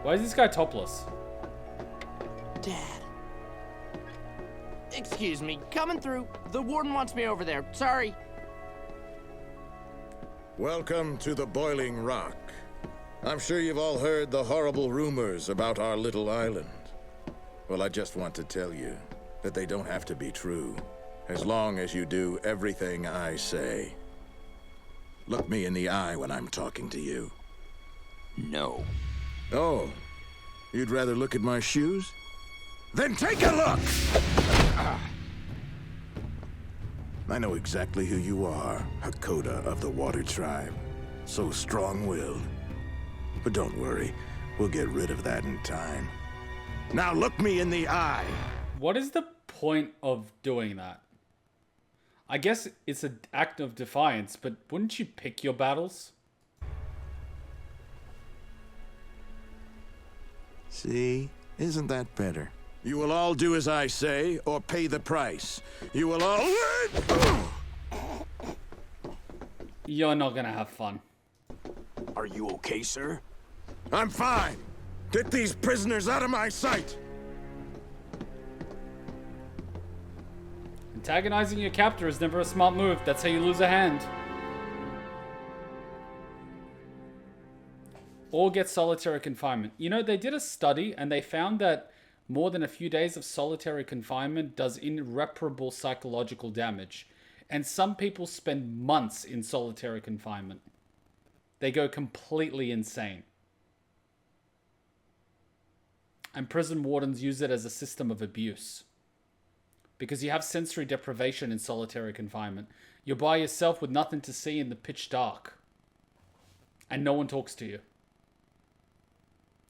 Why is this guy topless? Dad. Excuse me, coming through. The warden wants me over there. Sorry. Welcome to the Boiling Rock. I'm sure you've all heard the horrible rumors about our little island. Well, I just want to tell you, but they don't have to be true. As long as you do everything I say. Look me in the eye when I'm talking to you. No. Oh, you'd rather look at my shoes? Then take a look! I know exactly who you are, Hakoda of the Water Tribe. So strong-willed. But don't worry, we'll get rid of that in time. Now look me in the eye! What is the point of doing that? I guess it's an act of defiance, but wouldn't you pick your battles? See? Isn't that better? You will all do as I say, or pay the price. You will all... You're not gonna have fun. Are you okay, sir? I'm fine. Get these prisoners out of my sight. Antagonizing your captor is never a smart move. That's how you lose a hand. Or get solitary confinement. You know, they did a study and they found that more than a few days of solitary confinement does irreparable psychological damage. And some people spend months in solitary confinement. They go completely insane. And prison wardens use it as a system of abuse. Because you have sensory deprivation in solitary confinement. You're by yourself with nothing to see in the pitch dark. And no one talks to you.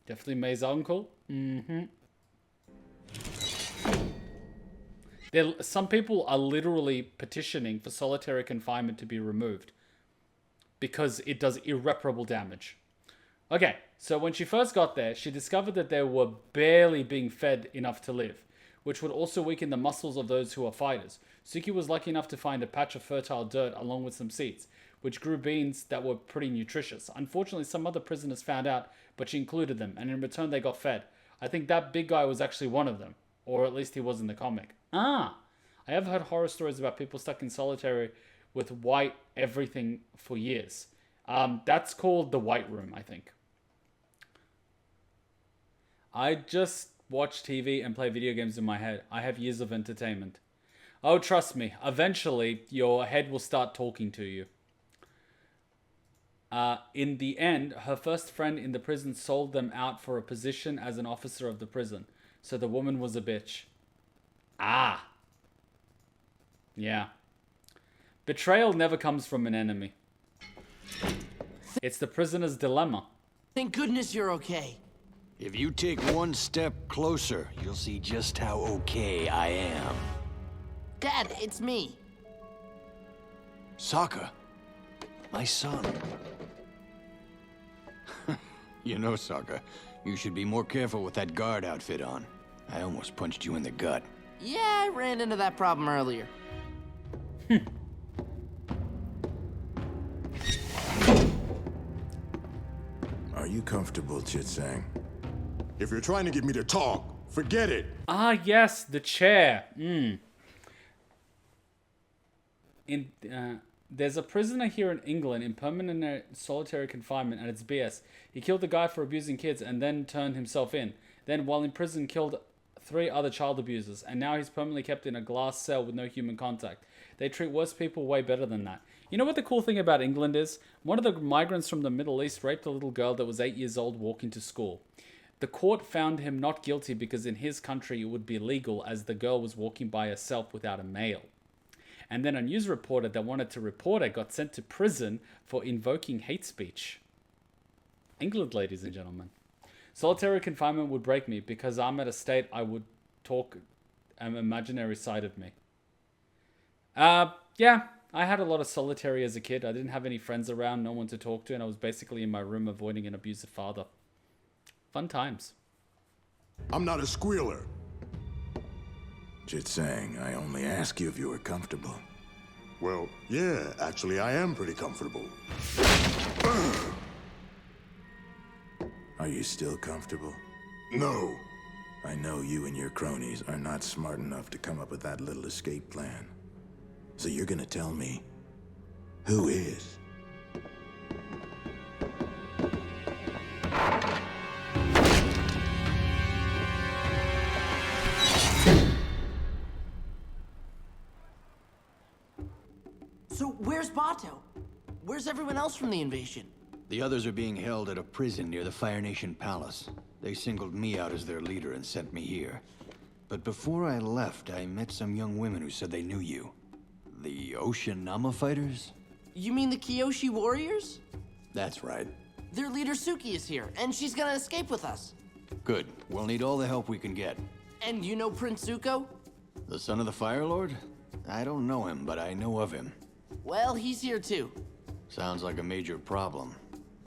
Definitely May's uncle. Mm-hmm. Some people are literally petitioning for solitary confinement to be removed. Because it does irreparable damage. Okay, so when she first got there, she discovered that they were barely being fed enough to live, which would also weaken the muscles of those who are fighters. Suki was lucky enough to find a patch of fertile dirt along with some seeds, which grew beans that were pretty nutritious. Unfortunately, some other prisoners found out, but she included them, and in return they got fed. I think that big guy was actually one of them, or at least he was in the comic. I have heard horror stories about people stuck in solitary with white everything for years. That's called the White Room, I think. I just watch TV and play video games in my head. I have years of entertainment. Oh, trust me, eventually your head will start talking to you. In the end, her first friend in the prison sold them out for a position as an officer of the prison. So the woman was a bitch. Yeah. Betrayal never comes from an enemy. It's the prisoner's dilemma. Thank goodness you're okay. If you take one step closer, you'll see just how okay I am. Dad, it's me. Sokka, my son. You know, Sokka, you should be more careful with that guard outfit on. I almost punched you in the gut. Yeah, I ran into that problem earlier. Are you comfortable, Chitsang? If you're trying to get me to talk, forget it. Ah, yes, the chair. There's a prisoner here in England in permanent solitary confinement, and it's BS. He killed the guy for abusing kids and then turned himself in. Then, while in prison, killed 3 other child abusers, and now he's permanently kept in a glass cell with no human contact. They treat worse people way better than that. You know what the cool thing about England is? One of the migrants from the Middle East raped a little girl that was 8 years old walking to school. The court found him not guilty because in his country it would be legal as the girl was walking by herself without a male. And then a news reporter that wanted to report it got sent to prison for invoking hate speech. England, ladies and gentlemen. Solitary confinement would break me because I'm at a state I would talk an imaginary side of me. Yeah, I had a lot of solitary as a kid. I didn't have any friends around, no one to talk to, and I was basically in my room avoiding an abusive father. Fun times. I'm not a squealer. Chitsang, I only ask you if you were comfortable. Well, yeah, actually I am pretty comfortable. Are you still comfortable? No. I know you and your cronies are not smart enough to come up with that little escape plan. So you're gonna tell me, who is? Where's Bato? Where's everyone else from the invasion? The others are being held at a prison near the Fire Nation Palace. They singled me out as their leader and sent me here. But before I left, I met some young women who said they knew you. The Oshinama fighters? You mean the Kyoshi warriors? That's right. Their leader Suki is here, and she's gonna escape with us. Good. We'll need all the help we can get. And you know Prince Zuko? The son of the Fire Lord? I don't know him, but I know of him. Well, he's here too. Sounds like a major problem.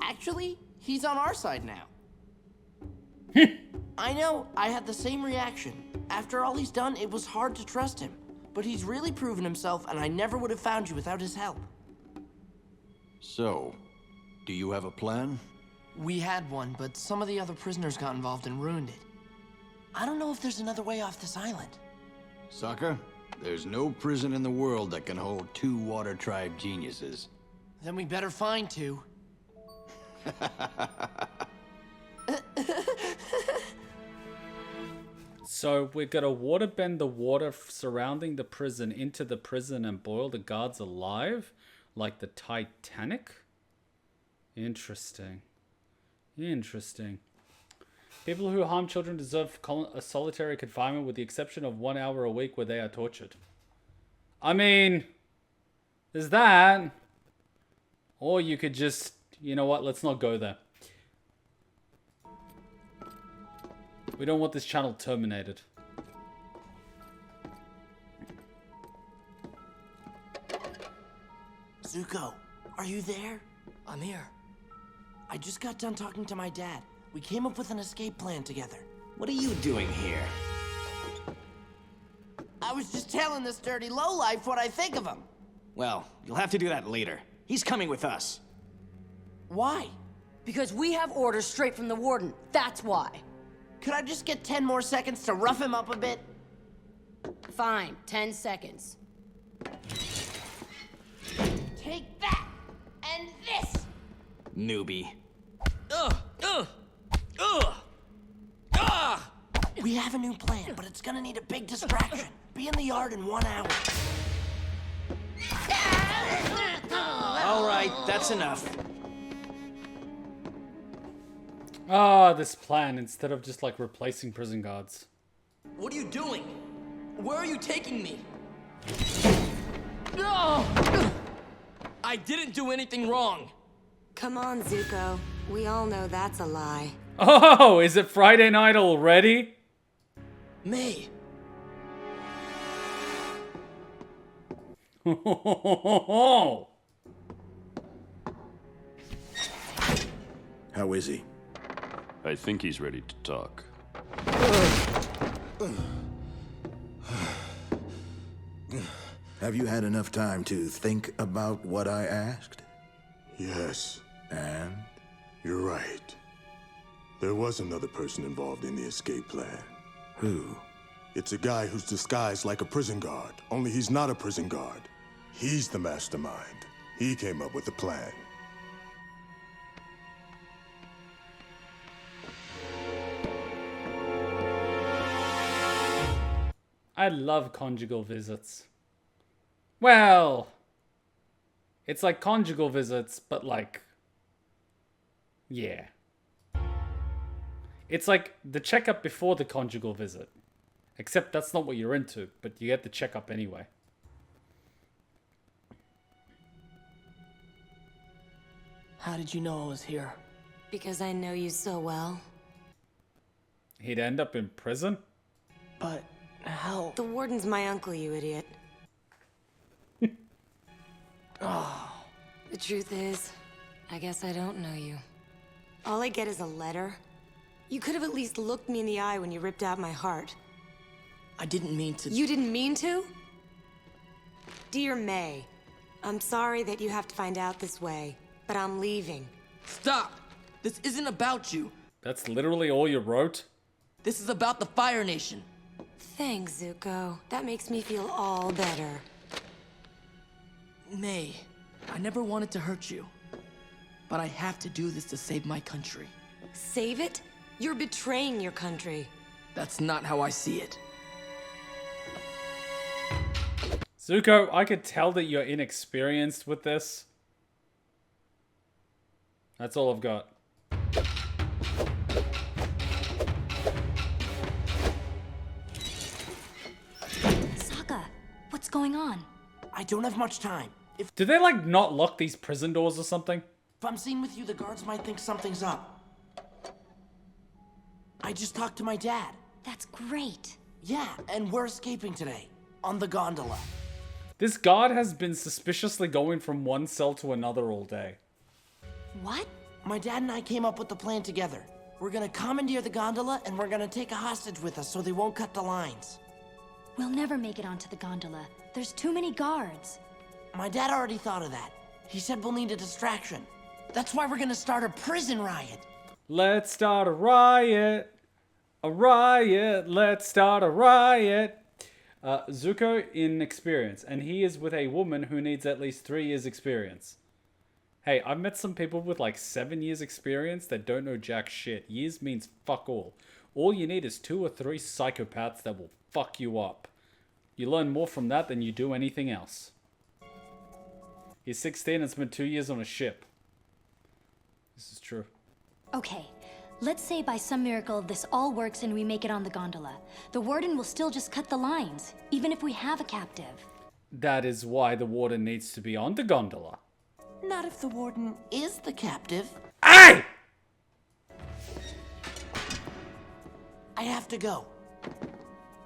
Actually, he's on our side now. I know, I had the same reaction. After all he's done, it was hard to trust him. But he's really proven himself, and I never would have found you without his help. So, do you have a plan? We had one, but some of the other prisoners got involved and ruined it. I don't know if there's another way off this island. Sokka, there's no prison in the world that can hold 2 Water Tribe geniuses. Then we better find 2. So we're gonna waterbend the water surrounding the prison into the prison and boil the guards alive? Like the Titanic? Interesting. Interesting. People who harm children deserve a solitary confinement with the exception of 1 hour a week where they are tortured. I mean, there's that. Or you could just, you know what, let's not go there. We don't want this channel terminated. Zuko, are you there? I'm here. I just got done talking to my dad. We came up with an escape plan together. What are you doing here? I was just telling this dirty lowlife what I think of him. Well, you'll have to do that later. He's coming with us. Why? Because we have orders straight from the warden. That's why. Could I just get 10 more seconds to rough him up a bit? Fine, 10 seconds. Take that! And this! Newbie. We have a new plan, but it's gonna need a big distraction. Be in the yard in 1 hour. All right, that's enough. Ah, this plan instead of just like replacing prison guards. What are you doing? Where are you taking me? I didn't do anything wrong. Come on, Zuko. We all know that's a lie. Oh, is it Friday night already? May. How is he? I think he's ready to talk. Have you had enough time to think about what I asked? Yes. And? You're right. There was another person involved in the escape plan. Who? It's a guy who's disguised like a prison guard, only he's not a prison guard. He's the mastermind. He came up with the plan. I love conjugal visits. Well, it's like conjugal visits, but like, yeah. It's like the checkup before the conjugal visit. Except that's not what you're into, but you get the checkup anyway. How did you know I was here? Because I know you so well. He'd end up in prison? But how? The warden's my uncle, you idiot. The truth is, I guess I don't know you. All I get is a letter. You could have at least looked me in the eye when you ripped out my heart. I didn't mean to. You didn't mean to? Dear May, I'm sorry that you have to find out this way, but I'm leaving. Stop! This isn't about you. That's literally all you wrote? This is about the Fire Nation. Thanks, Zuko. That makes me feel all better. May, I never wanted to hurt you. But I have to do this to save my country. Save it? You're betraying your country. That's not how I see it. Zuko, I could tell that you're inexperienced with this. That's all I've got. Sokka, what's going on? I don't have much time. If Did they, like, not lock these prison doors or something? I'm seen with you, the guards might think something's up. I just talked to my dad. That's great. Yeah, and we're escaping today. On the gondola. This guard has been suspiciously going from one cell to another all day. What? My dad and I came up with the plan together. We're gonna commandeer the gondola and we're gonna take a hostage with us so they won't cut the lines. We'll never make it onto the gondola. There's too many guards. My dad already thought of that. He said we'll need a distraction. That's why we're gonna start a prison riot. Let's start a riot. A riot. Let's start a riot. Zuko in experience, and he is with a woman who needs at least 3 years experience. Hey, I've met some people with like 7 years experience that don't know jack shit. Years means fuck all. All you need is 2 or 3 psychopaths that will fuck you up. You learn more from that than you do anything else. He's 16 and spent 2 years on a ship. This is true. Okay, let's say by some miracle this all works and we make it on the gondola. The warden will still just cut the lines, even if we have a captive. That is why the warden needs to be on the gondola. Not if the warden is the captive. Hey! I have to go.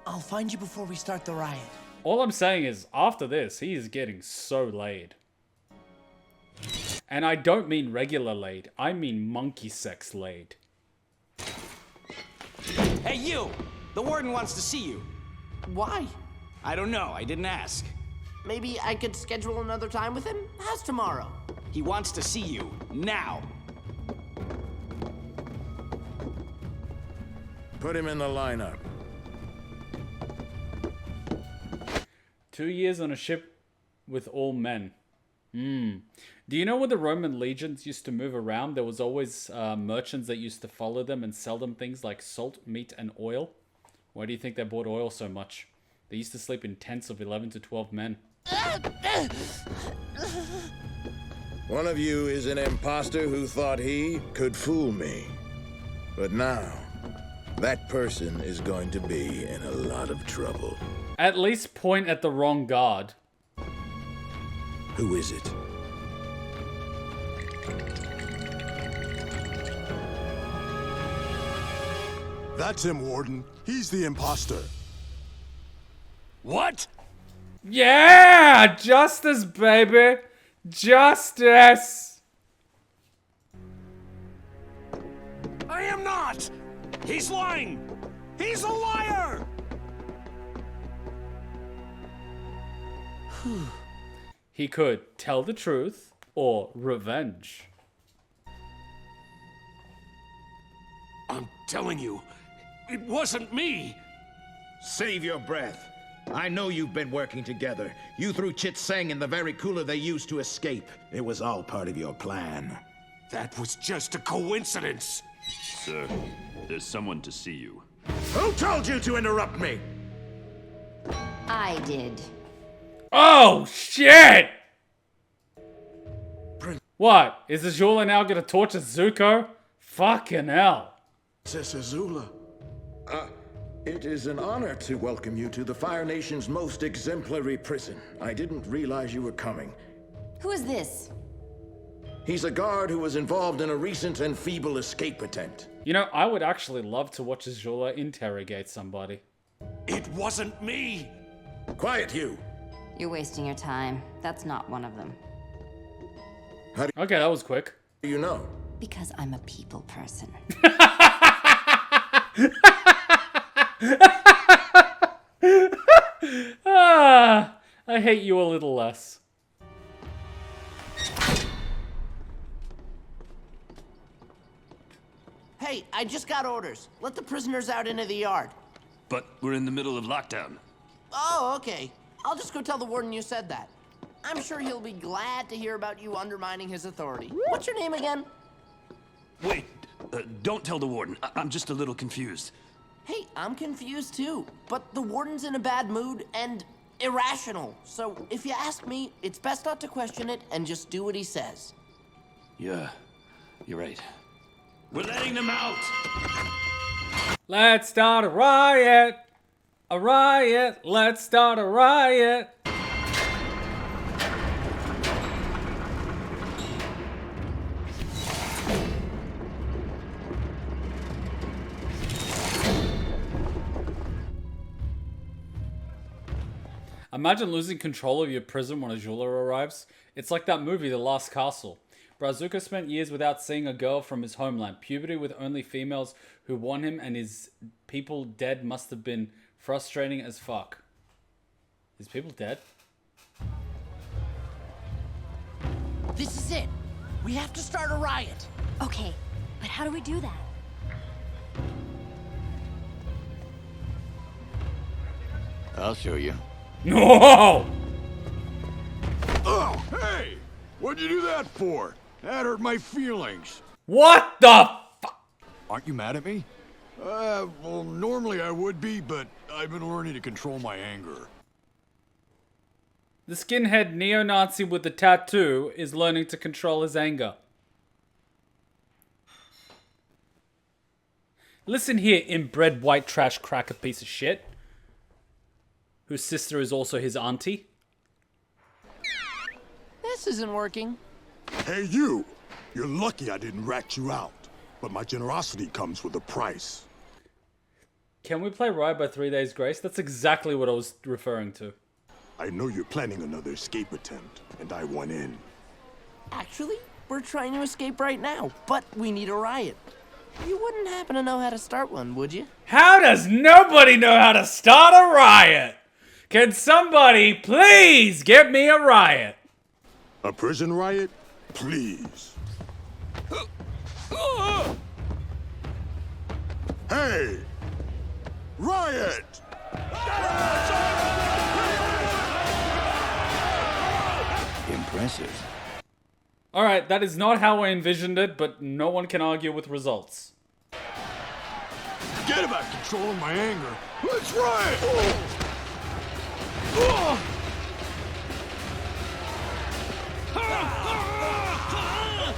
I'll find you before we start the riot. All I'm saying is, after this, he is getting so laid. And I don't mean regular laid, I mean monkey sex laid. Hey, you! The warden wants to see you. Why? I don't know, I didn't ask. Maybe I could schedule another time with him? How's tomorrow? He wants to see you, now. Put him in the lineup. 2 years on a ship with all men. Do you know where the Roman legions used to move around? There was always merchants that used to follow them and sell them things like salt, meat, and oil. Why do you think they bought oil so much? They used to sleep in tents of 11 to 12 men. One of you is an imposter who thought he could fool me. But now, that person is going to be in a lot of trouble. At least point at the wrong guard. Who is it? That's him, Warden. He's the imposter. What? Yeah! Justice, baby! Justice! I am not! He's lying! He's a liar! He could tell the truth or revenge. I'm telling you, it wasn't me! Save your breath. I know you've been working together. You threw Chit Sang in the very cooler they used to escape. It was all part of your plan. That was just a coincidence! Sir, there's someone to see you. Who told you to interrupt me? I did. Oh, shit! What? Is Azula now gonna torture Zuko? Fucking hell. Princess Azula. It is an honor to welcome you to the Fire Nation's most exemplary prison. I didn't realize you were coming. Who is this? He's a guard who was involved in a recent and feeble escape attempt. You know, I would actually love to watch Azula interrogate somebody. It wasn't me! Quiet, you! You're wasting your time. That's not one of them. Okay, that was quick. How do you know? Because I'm a people person. I hate you a little less. Hey, I just got orders. Let the prisoners out into the yard. But we're in the middle of lockdown. Oh, okay. I'll just go tell the warden you said that. I'm sure he'll be glad to hear about you undermining his authority. What's your name again? Wait, don't tell the warden. I'm just a little confused. Hey, I'm confused too. But the warden's in a bad mood, and irrational. So if you ask me, it's best not to question it and just do what he says. Yeah, you're right. We're letting them out! Let's start a riot! A riot! Let's start a riot! Imagine losing control of your prison when a jeweler arrives. It's like that movie, The Last Castle. Brazuka spent years without seeing a girl from his homeland. Puberty with only females who want him and his people dead must have been frustrating as fuck. His people dead? This is it. We have to start a riot. Okay, but how do we do that? I'll show you. No! Oh, hey! What'd you do that for? That hurt my feelings. What the fuck? Aren't you mad at me? Well, normally I would be, but I've been learning to control my anger. The skinhead neo-Nazi with the tattoo is learning to control his anger. Listen here, inbred white trash cracker piece of shit. Whose sister is also his auntie. This isn't working. Hey, you! You're lucky I didn't rat you out. But my generosity comes with a price. Can we play Riot by 3 Days Grace? That's exactly what I was referring to. I know you're planning another escape attempt, and I want in. Actually, we're trying to escape right now, but we need a riot. You wouldn't happen to know how to start one, would you? How does nobody know how to start a riot? Can somebody please get me a riot? A prison riot? Please. Hey! Riot! Impressive. Alright, that is not how I envisioned it, but no one can argue with results. Forget about controlling my anger. Let's riot!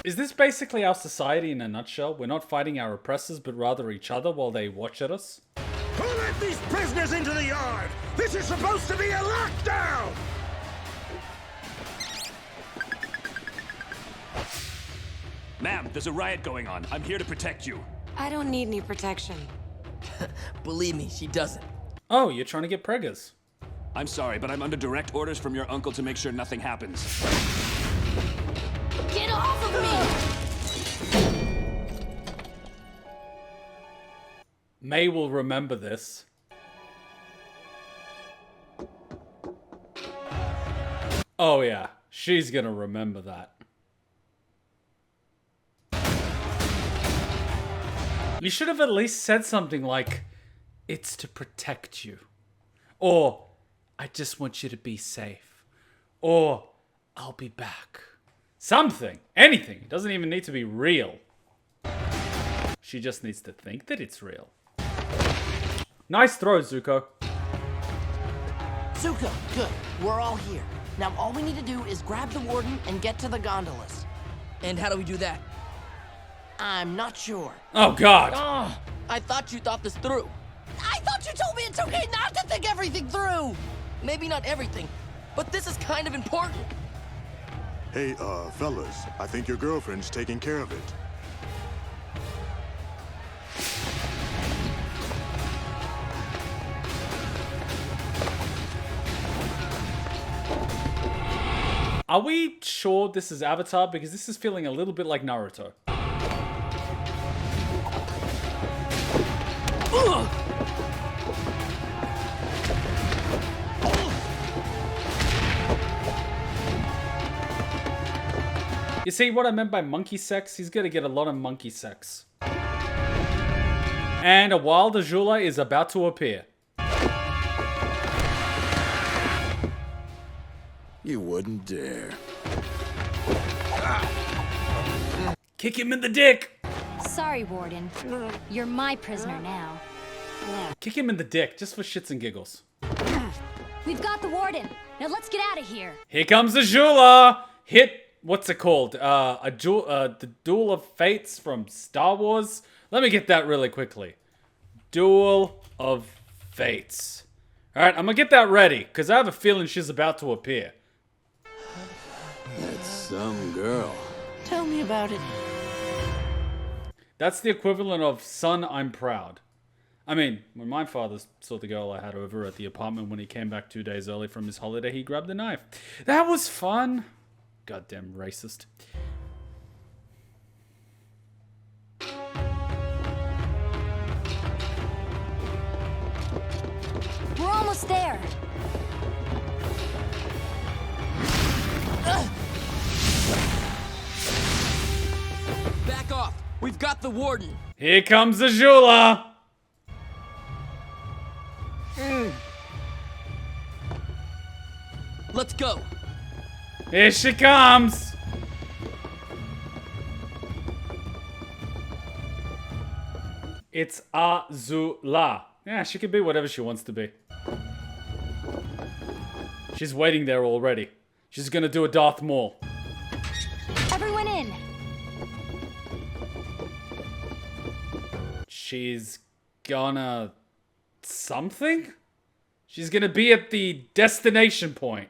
Is this basically our society in a nutshell? We're not fighting our oppressors, but rather each other while they watch at us? Who let these prisoners into the yard? This is supposed to be a lockdown! Ma'am, there's a riot going on. I'm here to protect you. I don't need any protection. Believe me, she doesn't. Oh, you're trying to get preggers. I'm sorry, but I'm under direct orders from your uncle to make sure nothing happens. Get off of me! May will remember this. Oh yeah, she's gonna remember that. You should have at least said something like, "It's to protect you." Or, "I just want you to be safe." Or, "I'll be back." Something. Anything. It doesn't even need to be real. She just needs to think that it's real. Nice throw, Zuko. Zuko, good. We're all here. Now all we need to do is grab the warden and get to the gondolas. And how do we do that? I'm not sure. Oh, God. Oh, I thought you thought this through. I thought you told me it's okay not to think everything through! Maybe not everything, but this is kind of important. Hey, fellas, I think your girlfriend's taking care of it. Are we sure this is Avatar? Because this is feeling a little bit like Naruto. You see what I meant by monkey sex? He's gonna get a lot of monkey sex. And a wild Azula is about to appear. You wouldn't dare. Kick him in the dick! Sorry, Warden. You're my prisoner now. Kick him in the dick, just for shits and giggles. We've got the warden. Now let's get out of here. Here comes Azula. Hit. What's it called? The Duel of Fates from Star Wars. Let me get that really quickly. Duel of Fates. All right, I'm gonna get that ready because I have a feeling she's about to appear. That's some girl. Tell me about it. That's the equivalent of "Son, I'm proud." I mean, when my father saw the girl I had over at the apartment when he came back 2 days early from his holiday, he grabbed a knife. That was fun. Goddamn racist. We're almost there. Back off. We've got the warden. Here comes Azula. Let's go. Here she comes. It's Azula. Yeah, she can be whatever she wants to be. She's waiting there already. She's gonna do a Darth Maul. Everyone in. She's gonna... something? She's gonna be at the destination point.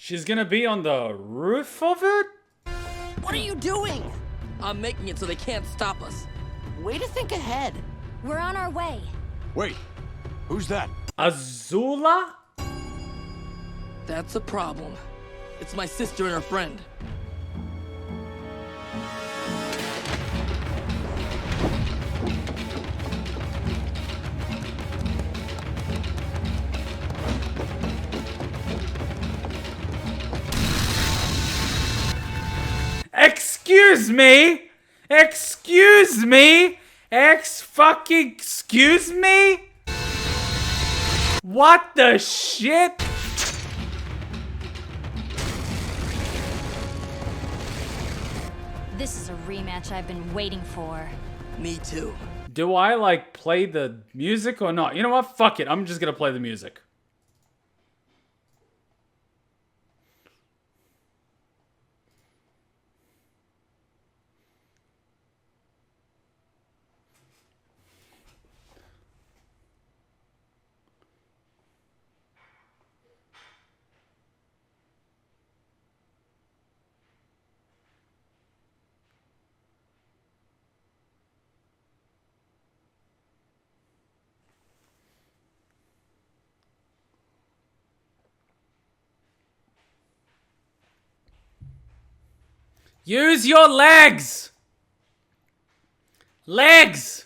She's gonna be on the roof of it? What are you doing? I'm making it so they can't stop us. Way to think ahead. We're on our way. Wait, who's that? Azula? That's a problem. It's my sister and her friend. Excuse me? Excuse me? Excuse me? What the shit? This is a rematch I've been waiting for. Me too. Do I like play the music or not? You know what? Fuck it. I'm just gonna play the music. Use your legs! Legs!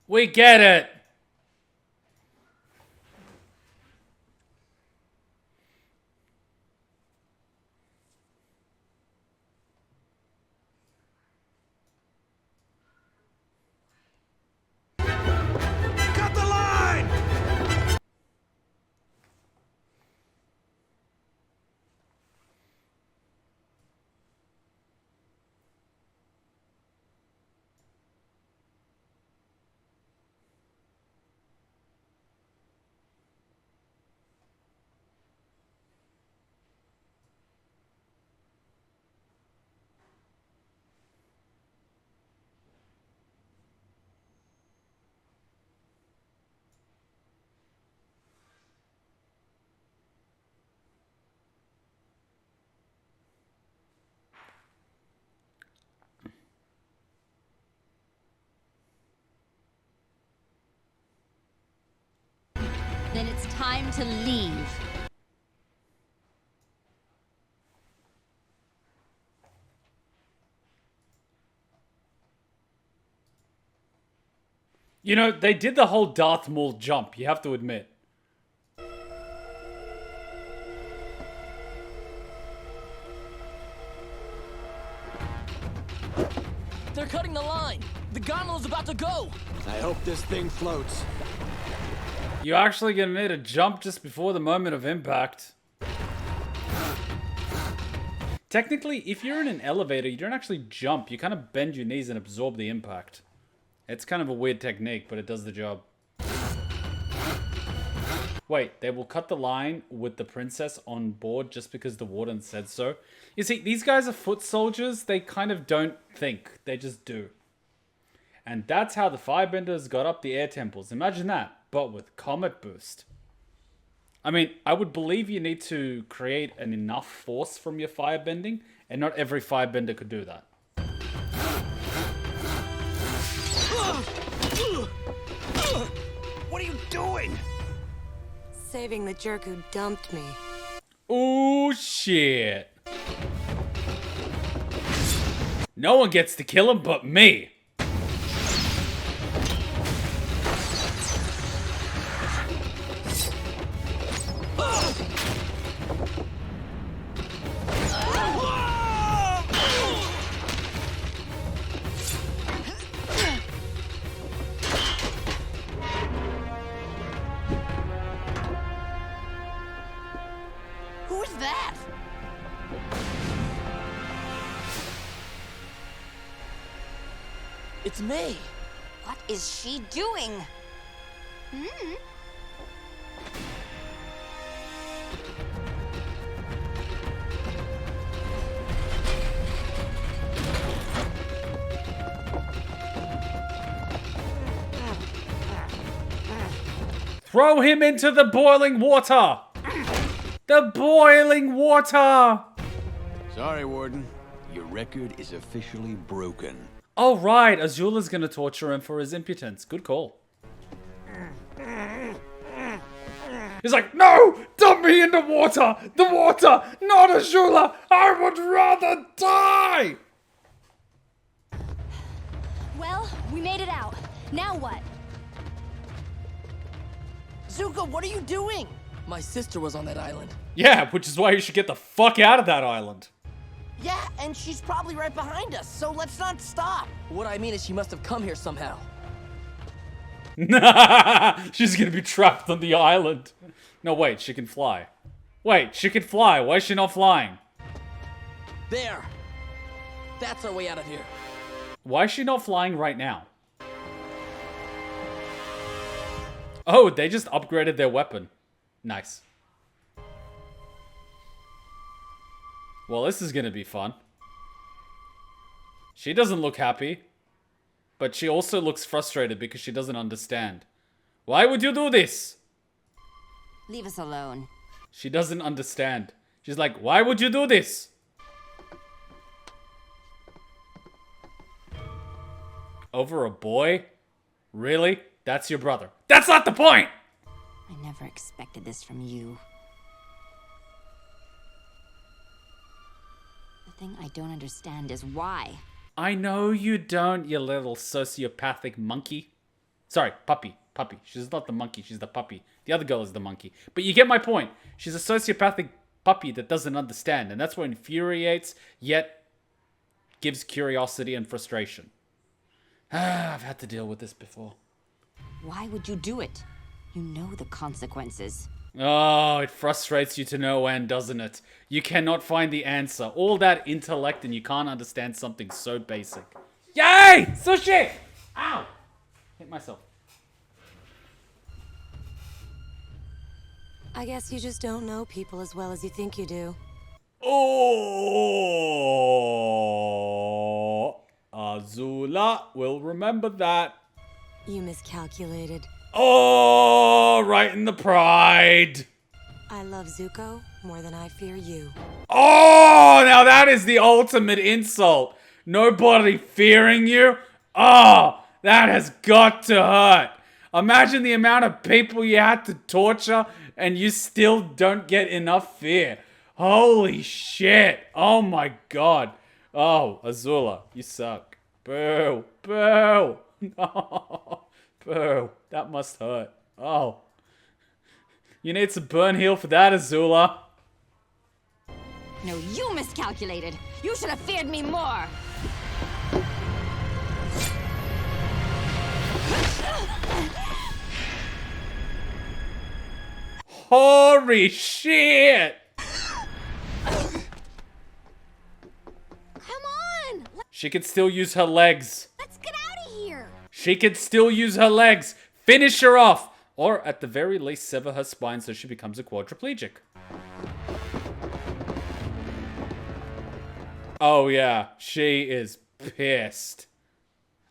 We get it! Cut the line! time to leave. You know, they did the whole Darth Maul jump, you have to admit. They're cutting the line. The gondola's about to go. I hope this thing floats. You're actually gonna need a jump just before the moment of impact. Technically, if you're in an elevator, you don't actually jump. You kind of bend your knees and absorb the impact. It's kind of a weird technique, but it does the job. Wait, they will cut the line with the princess on board just because the warden said so. You see, these guys are foot soldiers. They kind of don't think. They just do. And that's how the firebenders got up the air temples. Imagine that, but with comet boost. I mean, I would believe you need to create an enough force from your firebending, and not every firebender could do that. What are you doing? Saving the jerk who dumped me. Oh shit. No one gets to kill him but me. Who's that? It's May. What is she doing? Hmm? Throw him into the boiling water! The boiling water! Sorry, Warden. Your record is officially broken. Oh right, Azula's gonna torture him for his impotence. Good call. He's like, no! Dump me in the water! The water! Not Azula! I would rather die! Well, we made it out. Now what? Zuko, what are you doing? My sister was on that island. Yeah, which is why you should get the fuck out of that island. Yeah, and she's probably right behind us, so let's not stop. What I mean is she must have come here somehow. She's gonna be trapped on the island. No, wait, she can fly. Wait, she can fly. Why is she not flying? There. That's our way out of here. Why is she not flying right now? Oh, they just upgraded their weapon. Nice. Well, this is gonna be fun. She doesn't look happy. But she also looks frustrated because she doesn't understand. Why would you do this? Leave us alone. She doesn't understand. She's like, why would you do this? Over a boy? Really? That's your brother. That's not the point! I never expected this from you. The thing I don't understand is why. I know you don't, you little sociopathic monkey. Sorry, puppy. Puppy. She's not the monkey, she's the puppy. The other girl is the monkey. But you get my point. She's a sociopathic puppy that doesn't understand. And that's what infuriates, yet gives curiosity and frustration. I've had to deal with this before. Why would you do it? You know the consequences. Oh, it frustrates you to no end, doesn't it? You cannot find the answer. All that intellect and you can't understand something so basic. Yay! Sushi! Ow! Hit myself. I guess you just don't know people as well as you think you do. Oh, Azula will remember that. You miscalculated. Oh, right in the pride. I love Zuko more than I fear you. Oh, now that is the ultimate insult. Nobody fearing you? Oh, that has got to hurt. Imagine the amount of people you had to torture and you still don't get enough fear. Holy shit. Oh my god. Oh, Azula, you suck. Boo. Boo. No. Boo. That must hurt. Oh. You need some burn heal for that, Azula. No, you miscalculated. You should have feared me more. Holy shit! Come on! She can still use her legs. Let's get out of here! She can still use her legs. Finish her off. Or at the very least, sever her spine so she becomes a quadriplegic. Oh yeah, she is pissed.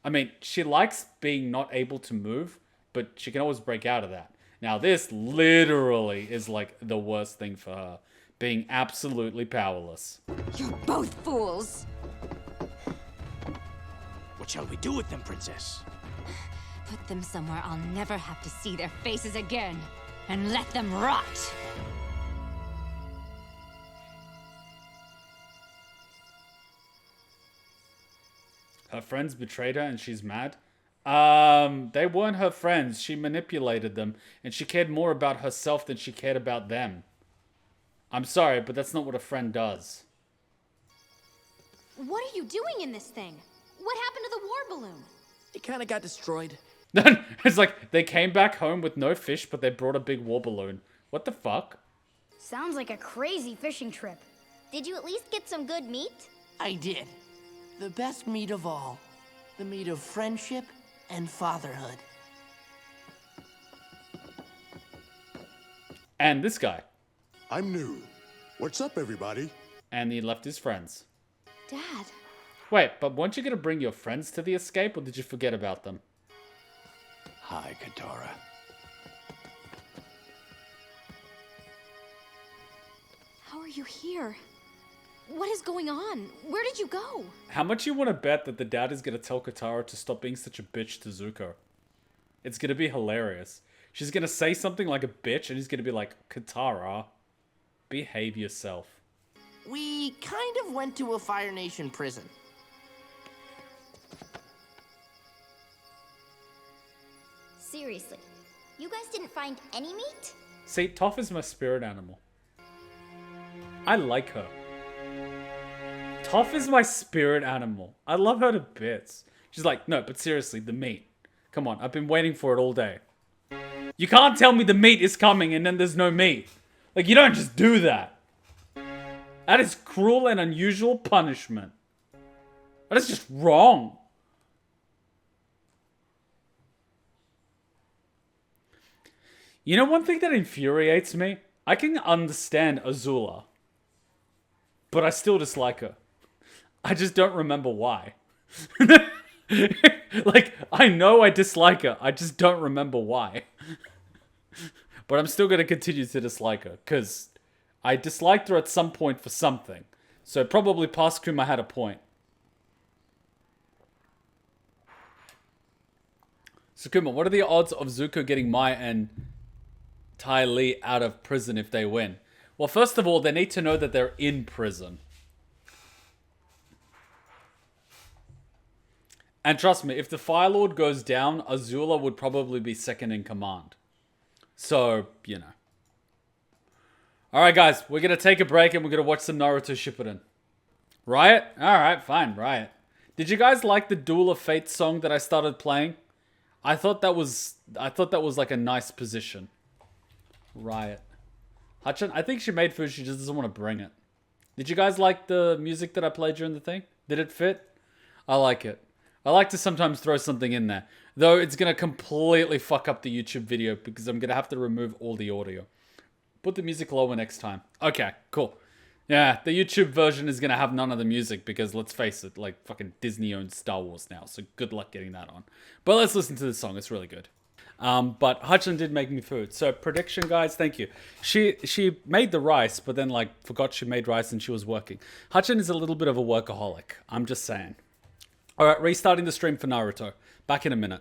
I mean, she likes being not able to move, but she can always break out of that. Now this literally is like the worst thing for her. Being absolutely powerless. You're both fools. What shall we do with them, Princess? Put them somewhere I'll never have to see their faces again. And let them rot. Her friends betrayed her and she's mad? They weren't her friends. She manipulated them, and she cared more about herself than she cared about them. I'm sorry, but that's not what a friend does. What are you doing in this thing? What happened to the war balloon? It kind of got destroyed. It's like they came back home with no fish, but they brought a big war balloon. What the fuck? Sounds like a crazy fishing trip. Did you at least get some good meat? I did. The best meat of all. The meat of friendship and fatherhood. And this guy. I'm new. What's up, everybody? And he left his friends. Dad. Wait, but weren't you gonna bring your friends to the escape, or did you forget about them? Hi, Katara. How are you here? What is going on? Where did you go? How much you want to bet that the dad is gonna tell Katara to stop being such a bitch to Zuko? It's gonna be hilarious. She's gonna say something like a bitch, and he's gonna be like, Katara, behave yourself. We kind of went to a Fire Nation prison. Seriously, you guys didn't find any meat? See, Toph is my spirit animal. I like her. Toph is my spirit animal. I love her to bits. She's like, no, but seriously, the meat. Come on, I've been waiting for it all day. You can't tell me the meat is coming and then there's no meat. Like, you don't just do that. That is cruel and unusual punishment. That is just wrong. You know one thing that infuriates me? I can understand Azula, but I still dislike her. I just don't remember why. Like, I know I dislike her, I just don't remember why. But I'm still going to continue to dislike her, because I disliked her at some point for something. So probably past Kuma had a point. So Kuma, what are the odds of Zuko getting Mai and Ty Lee out of prison if they win? Well, first of all, they need to know that they're in prison. And trust me, if the Fire Lord goes down, Azula would probably be second in command. So, you know. Alright guys, we're going to take a break and we're going to watch some Naruto Shippuden. Riot? Alright, fine, Riot. Did you guys like the Duel of Fate song that I started playing? I thought that was like a nice position. Riot. Hutchin, I think she made food, she just doesn't want to bring it. Did you guys like the music that I played during the thing? Did it fit? I like it. I like to sometimes throw something in there. Though it's going to completely fuck up the YouTube video because I'm going to have to remove all the audio. Put the music lower next time. Okay, cool. Yeah, the YouTube version is going to have none of the music because, let's face it, like, fucking Disney owns Star Wars now. So good luck getting that on. But let's listen to this song. It's really good. But Hutchin did make me food. So prediction, guys, thank you. She made the rice, but then, like, forgot she made rice and she was working. Hutchin is a little bit of a workaholic. I'm just saying. All right, restarting the stream for Naruto. Back in a minute.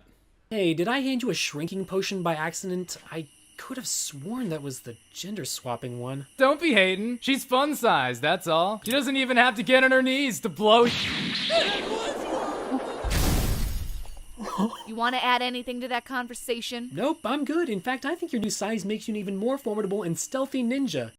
Hey, did I hand you a shrinking potion by accident? I could have sworn that was the gender swapping one. Don't be hating. She's fun size, that's all. She doesn't even have to get on her knees to blow. You want to add anything to that conversation? Nope, I'm good. In fact, I think your new size makes you an even more formidable and stealthy ninja.